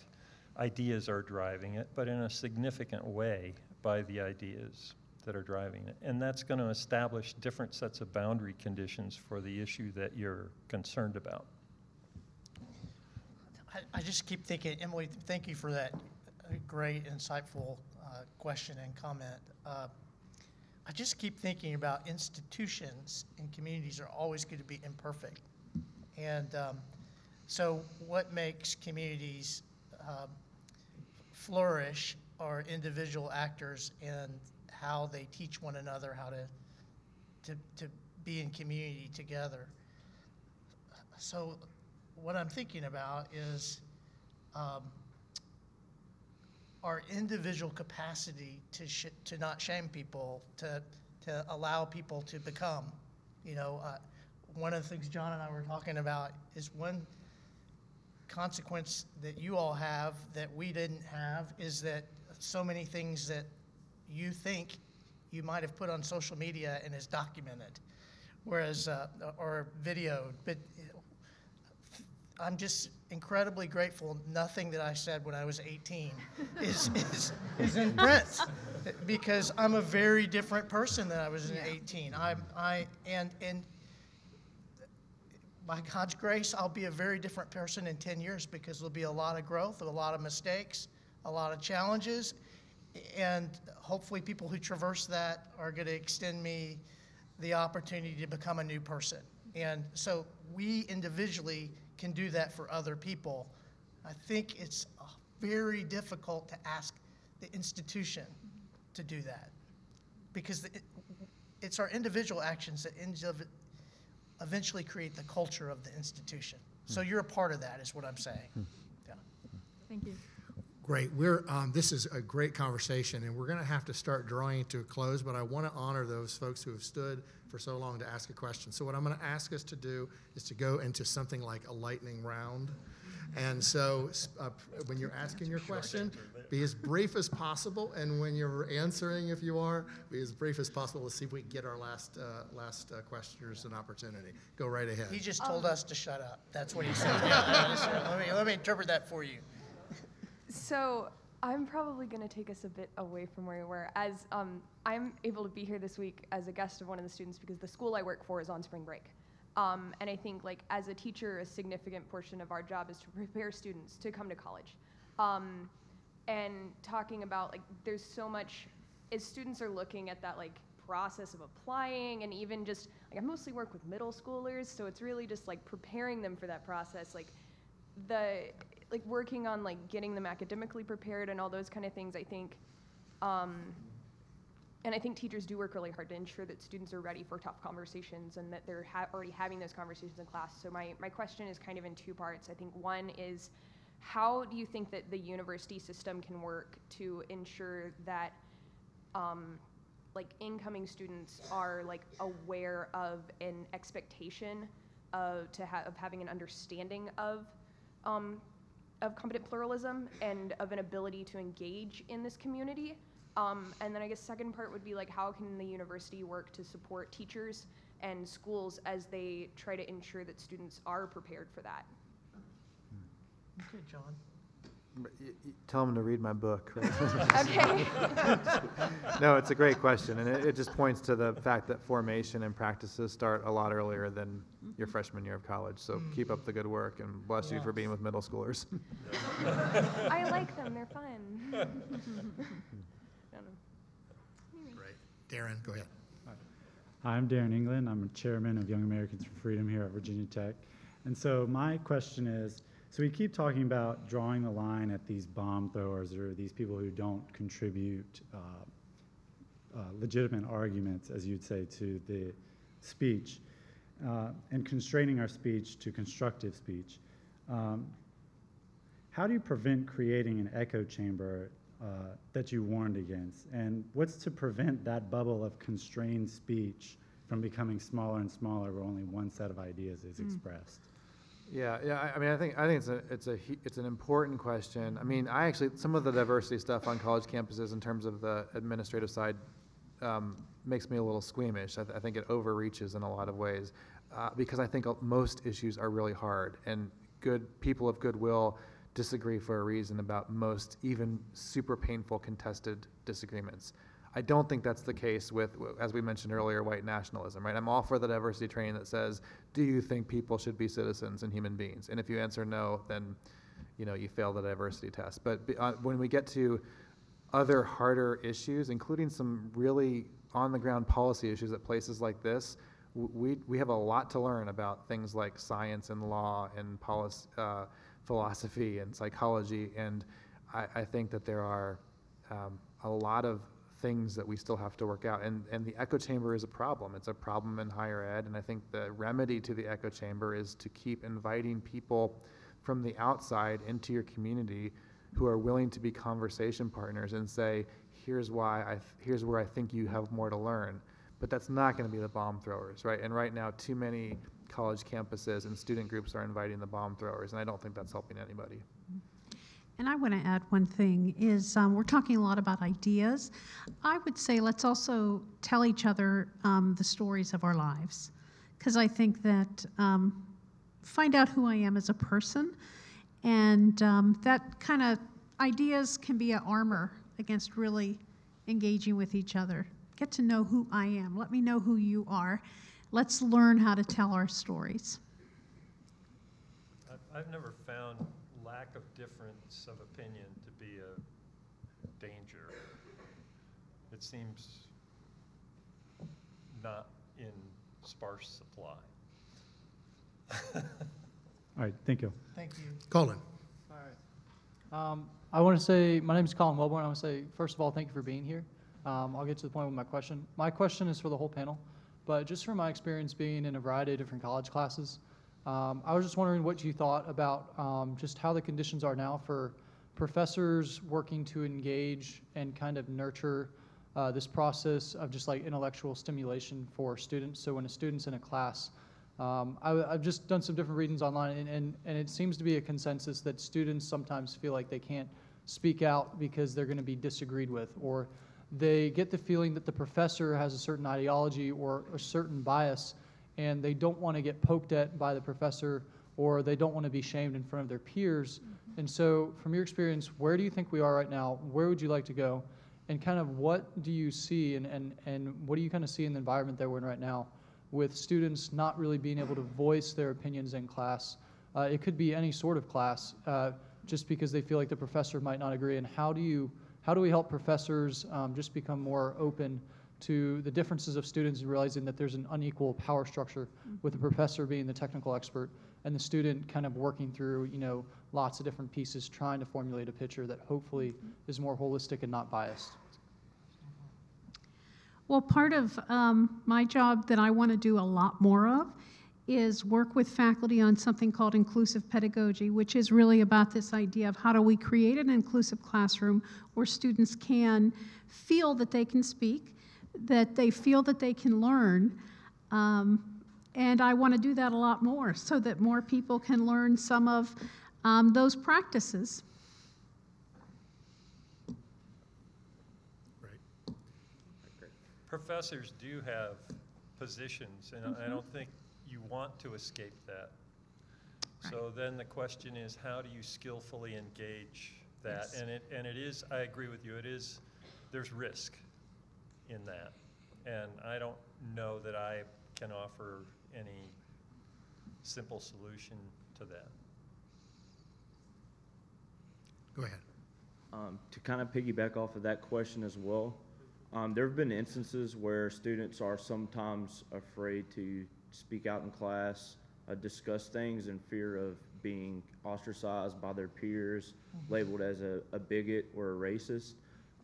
ideas are driving it, but in a significant way by the ideas that are driving it. And that's going to establish different sets of boundary conditions for the issue that you're concerned about. I just keep thinking, Emily, thank you for that great, insightful question and comment. I just keep thinking about institutions and communities are always going to be imperfect. And so what makes communities flourish are individual actors and how they teach one another how to be in community together. So what I'm thinking about is our individual capacity to not shame people, to allow people to become. You know, one of the things John and I were talking about is one consequence that you all have that we didn't have is that so many things that you think you might have put on social media and is documented, whereas or videoed. But I'm just incredibly grateful nothing that I said when I was 18 is in print, because I'm a very different person than I was in 18. And by God's grace, I'll be a very different person in 10 years because there'll be a lot of growth, a lot of mistakes, a lot of challenges, and hopefully people who traverse that are going to extend me the opportunity to become a new person. And so we individually can do that for other people. I think it's very difficult to ask the institution to do that because it's our individual actions that eventually create the culture of the institution. So you're a part of that is what I'm saying. Yeah. Thank you. Great. This is a great conversation, and we're going to have to start drawing it to a close, but I want to honor those folks who have stood for so long to ask a question. So what I'm going to ask us to do is to go into something like a lightning round. And so when you're asking your question, be as brief as possible, and when you're answering, if you are, be as brief as possible. Let's see if we can get our last questioners an opportunity. Go right ahead. He just told us to shut up. That's what he said. Yeah, let me interpret that for you. So I'm probably going to take us a bit away from where we were, as I'm able to be here this week as a guest of one of the students because the school I work for is on spring break. And I think, like, as a teacher, a significant portion of our job is to prepare students to come to college. And talking about, like, there's so much, as students are looking at that, like, process of applying, and even just, like, I mostly work with middle schoolers, so it's really just, like, preparing them for that process, like, working on, like, getting them academically prepared and all those kind of things, I think, and I think teachers do work really hard to ensure that students are ready for tough conversations and that they're already having those conversations in class. So my question is kind of in two parts. I think one is, how do you think that the university system can work to ensure that like incoming students are like aware of an expectation of having an understanding of competent pluralism and of an ability to engage in this community? And then I guess second part would be, like, how can the university work to support teachers and schools as they try to ensure that students are prepared for that? Okay, John. Tell them to read my book. Right? Okay. No, it's a great question, and it just points to the fact that formation and practices start a lot earlier than your freshman year of college. So keep up the good work, and bless you for being with middle schoolers. I like them. They're fun. Great. Darren, go ahead. Hi, I'm Darren England. I'm a chairman of Young Americans for Freedom here at Virginia Tech. And so my question is, so we keep talking about drawing the line at these bomb throwers or these people who don't contribute legitimate arguments, as you'd say, to the speech, and constraining our speech to constructive speech. How do you prevent creating an echo chamber that you warned against? And what's to prevent that bubble of constrained speech from becoming smaller and smaller where only one set of ideas is expressed? Yeah. I mean, I think it's an important question. I mean, some of the diversity stuff on college campuses in terms of the administrative side makes me a little squeamish. I think it overreaches in a lot of ways because I think most issues are really hard, and good people of goodwill disagree for a reason about most even super painful contested disagreements. I don't think that's the case with, as we mentioned earlier, white nationalism, right? I'm all for the diversity training that says, do you think people should be citizens and human beings? And if you answer no, then you fail the diversity test. But when we get to other harder issues, including some really on-the-ground policy issues at places like this, we have a lot to learn about things like science and law and philosophy and psychology. And I think that there are a lot of things that we still have to work out. And the echo chamber is a problem. It's a problem in higher ed. And I think the remedy to the echo chamber is to keep inviting people from the outside into your community who are willing to be conversation partners and say, here's where I think you have more to learn. But that's not going to be the bomb throwers, right? And right now, too many college campuses and student groups are inviting the bomb throwers, and I don't think that's helping anybody. And I want to add one thing is we're talking a lot about ideas. I would say let's also tell each other the stories of our lives, because I think that find out who I am as a person, and that kind of ideas can be an armor against really engaging with each other. Get to know who I am. Let me know who you are. Let's learn how to tell our stories. I've never found lack of difference of opinion to be a danger. It seems not in sparse supply. All right, thank you. Thank you. Colin. All right. I want to say, my name is Colin Wellborn. I want to say, first of all, thank you for being here. I'll get to the point with my question. My question is for the whole panel, but just from my experience being in a variety of different college classes, I was just wondering what you thought about just how the conditions are now for professors working to engage and kind of nurture this process of just like intellectual stimulation for students. So when a student's in a class, I've just done some different readings online, and it seems to be a consensus that students sometimes feel like they can't speak out because they're going to be disagreed with, or they get the feeling that the professor has a certain ideology or a certain bias, and they don't want to get poked at by the professor, or they don't want to be shamed in front of their peers. And so from your experience, where do you think we are right now? Where would you like to go? And kind of what do you see and what do you kind of see in the environment that we're in right now with students not really being able to voice their opinions in class? It could be any sort of class, just because they feel like the professor might not agree. And how do we help professors just become more open to the differences of students and realizing that there's an unequal power structure with the professor being the technical expert and the student kind of working through, lots of different pieces, trying to formulate a picture that hopefully is more holistic and not biased? Well, part of my job that I want to do a lot more of is work with faculty on something called inclusive pedagogy, which is really about this idea of how do we create an inclusive classroom where students can feel that they can speak, that they feel that they can learn, and I want to do that a lot more so that more people can learn some of those practices. Professors do have positions, and I don't think you want to escape that. Right. So then the question is, how do you skillfully engage that. Yes. And it is, I agree with you, there's risk in that. And I don't know that I can offer any simple solution to that. Go ahead. To kind of piggyback off of that question as well, there have been instances where students are sometimes afraid to speak out in class, discuss things in fear of being ostracized by their peers, labeled as a bigot or a racist.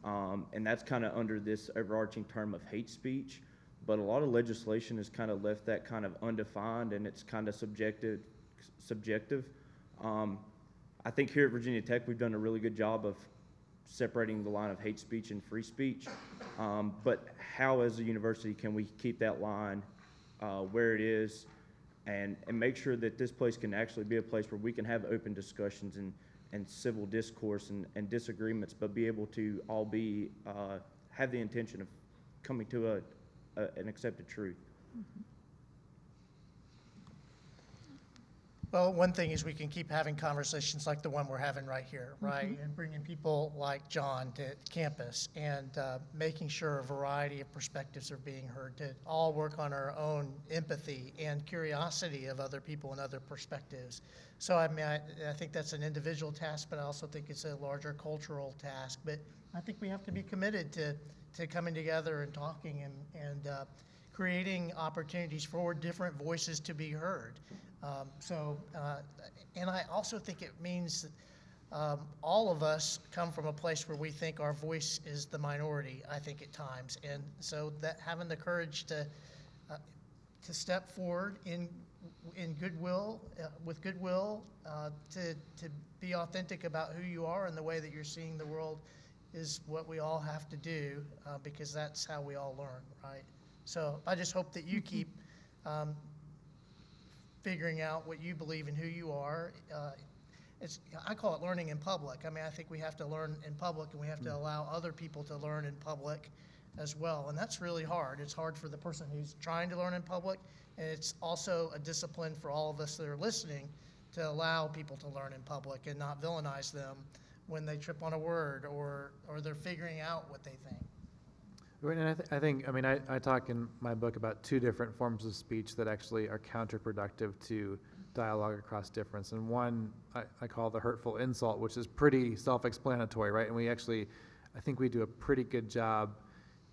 And that's kind of under this overarching term of hate speech. But a lot of legislation has kind of left that kind of undefined, and it's kind of subjective. I think here at Virginia Tech, we've done a really good job of separating the line of hate speech and free speech. But how, as a university, can we keep that line where it is and make sure that this place can actually be a place where we can have open discussions and civil discourse and disagreements, but be able to all be have the intention of coming to an accepted truth. Well, one thing is we can keep having conversations like the one we're having right here, right? And bringing people like John to campus and making sure a variety of perspectives are being heard, to all work on our own empathy and curiosity of other people and other perspectives. So I mean, I think that's an individual task, but I also think it's a larger cultural task. But I think we have to be committed to coming together and talking and creating opportunities for different voices to be heard. And I also think it means that all of us come from a place where we think our voice is the minority, I think at times. And so that having the courage to step forward in goodwill, with goodwill, to be authentic about who you are and the way that you're seeing the world is what we all have to do, because that's how we all learn, right? So I just hope that you keep figuring out what you believe and who you are. I call it learning in public. I mean, I think we have to learn in public, and we have to allow other people to learn in public as well. And that's really hard. It's hard for the person who's trying to learn in public, and it's also a discipline for all of us that are listening to allow people to learn in public and not villainize them when they trip on a word or they're figuring out what they think. And I talk in my book about two different forms of speech that actually are counterproductive to dialogue across difference. And one I call the hurtful insult, which is pretty self-explanatory, right? And I think we do a pretty good job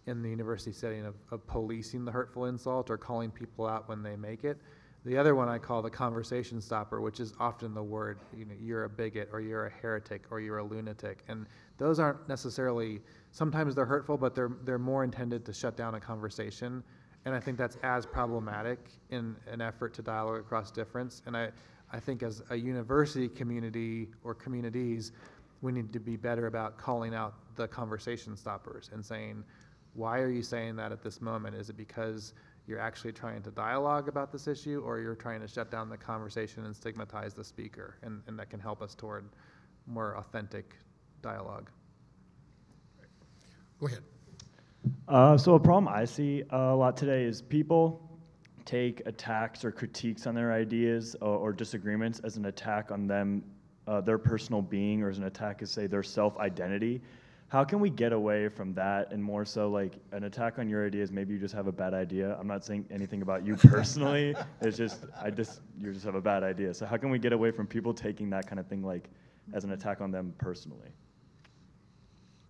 in the university setting of policing the hurtful insult or calling people out when they make it. The other one I call the conversation stopper, which is often the word, you're a bigot, or you're a heretic, or you're a lunatic. And those aren't necessarily, sometimes they're hurtful, but they're more intended to shut down a conversation. And I think that's as problematic in an effort to dialogue across difference. And I think as a university community or communities, we need to be better about calling out the conversation stoppers and saying, why are you saying that at this moment? Is it because you're actually trying to dialogue about this issue, or you're trying to shut down the conversation and stigmatize the speaker? And that can help us toward more authentic dialogue. Go ahead. So a problem I see a lot today is people take attacks or critiques on their ideas or disagreements as an attack on them, their personal being, or as an attack as, say, their self-identity. How can we get away from that and more so like an attack on your ideas? Maybe you just have a bad idea. I'm not saying anything about you personally. It's just, you just have a bad idea. So how can we get away from people taking that kind of thing like as an attack on them personally?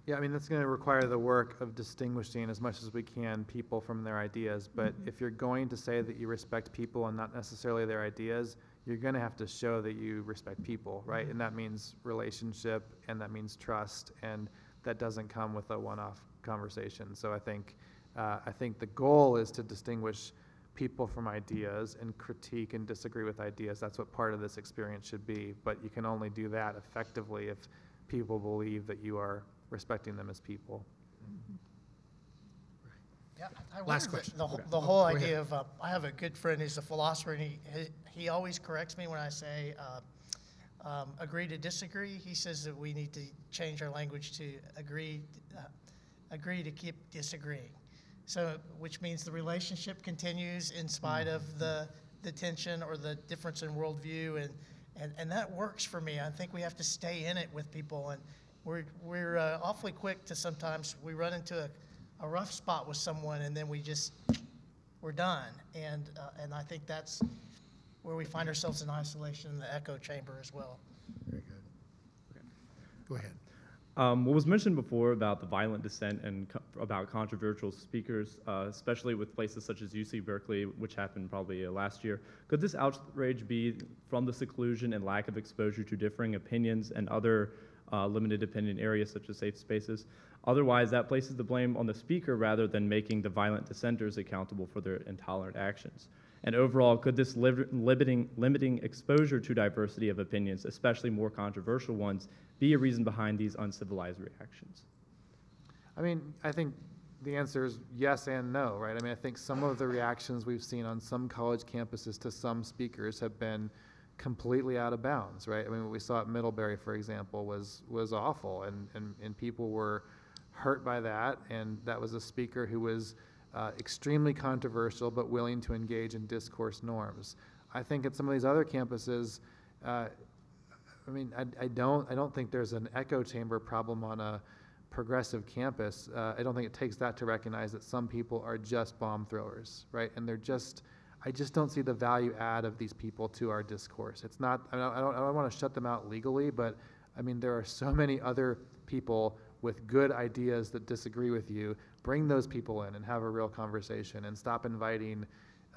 Yeah, I mean, that's going to require the work of distinguishing as much as we can people from their ideas. But if you're going to say that you respect people and not necessarily their ideas, you're going to have to show that you respect people, right? And that means relationship, and that means trust, and that doesn't come with a one-off conversation. So I think the goal is to distinguish people from ideas and critique and disagree with ideas. That's what part of this experience should be. But you can only do that effectively if people believe that you are respecting them as people. Yeah, I Last wonder question. The whole idea of, I have a good friend who's a philosopher, and he always corrects me when I say agree to disagree. He says that we need to change our language to agree to keep disagreeing. So, which means the relationship continues in spite of the tension or the difference in worldview, and that works for me. I think we have to stay in it with people we're awfully quick to sometimes we run into a rough spot with someone and then we're done. And I think that's where we find ourselves in isolation in the echo chamber as well. Very good. Okay. Go ahead. What was mentioned before about the violent dissent and about controversial speakers, especially with places such as UC Berkeley, which happened probably last year, could this outrage be from the seclusion and lack of exposure to differing opinions and other limited opinion areas such as safe spaces? Otherwise, that places the blame on the speaker rather than making the violent dissenters accountable for their intolerant actions. And overall, could this limiting exposure to diversity of opinions, especially more controversial ones, be a reason behind these uncivilized reactions? I mean, I think the answer is yes and no, right? I mean, I think some of the reactions we've seen on some college campuses to some speakers have been completely out of bounds, right? I mean, what we saw at Middlebury, for example, was awful, and people were hurt by that, and that was a speaker who was extremely controversial but willing to engage in discourse norms. I think at some of these other campuses, I mean, I don't think there's an echo chamber problem on a progressive campus. I don't think it takes that to recognize that some people are just bomb throwers, right? And I just don't see the value add of these people to our discourse. It's not, I don't want to shut them out legally, but I mean, there are so many other people with good ideas that disagree with you. Bring those people in and have a real conversation and stop inviting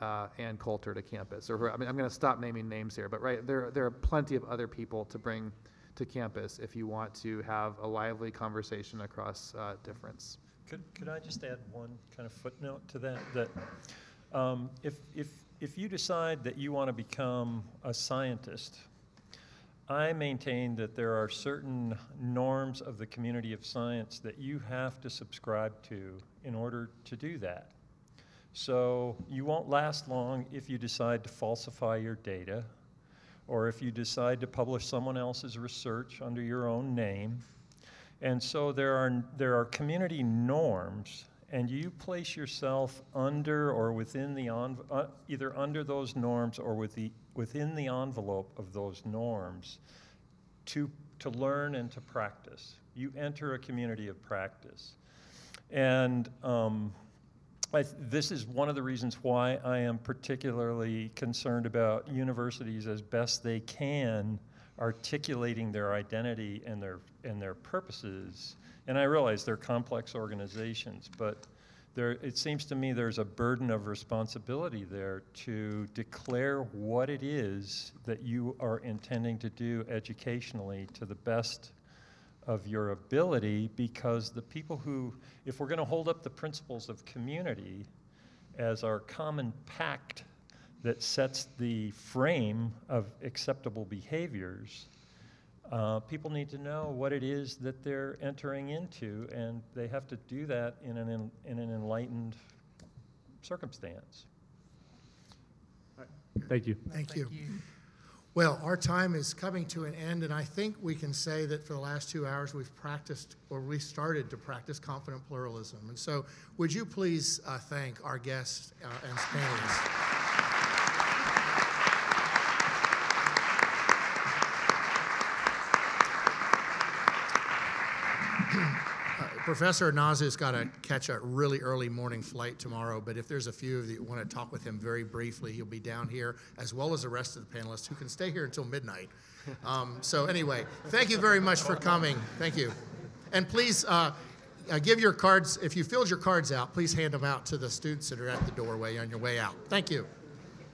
Ann Coulter to campus. Or, I mean, I'm going to stop naming names here, but right, there are plenty of other people to bring to campus if you want to have a lively conversation across difference. Could I just add one kind of footnote to that? That if you decide that you want to become a scientist, I maintain that there are certain norms of the community of science that you have to subscribe to in order to do that. So you won't last long if you decide to falsify your data, or if you decide to publish someone else's research under your own name. And so there are community norms, and you place yourself under or within the either under those norms or within the envelope of those norms to learn and to practice. You enter a community of practice. And this is one of the reasons why I am particularly concerned about universities as best they can articulating their identity and their purposes. And I realize they're complex organizations, but it seems to me there's a burden of responsibility there to declare what it is that you are intending to do educationally to the best of your ability, because the people who, if we're going to hold up the principles of community as our common pact that sets the frame of acceptable behaviors, people need to know what it is that they're entering into, and they have to do that in an enlightened circumstance. Thank you. Thank you. Well, our time is coming to an end, and I think we can say that for the last 2 hours we've practiced, or we started to practice, confident pluralism. And so would you please thank our guests and panelists. Professor Inazu's got to catch a really early morning flight tomorrow, but if there's a few of you who want to talk with him very briefly, he'll be down here, as well as the rest of the panelists who can stay here until midnight. So anyway, thank you very much for coming. Thank you. And please give your cards, if you filled your cards out, please hand them out to the students that are at the doorway on your way out. Thank you.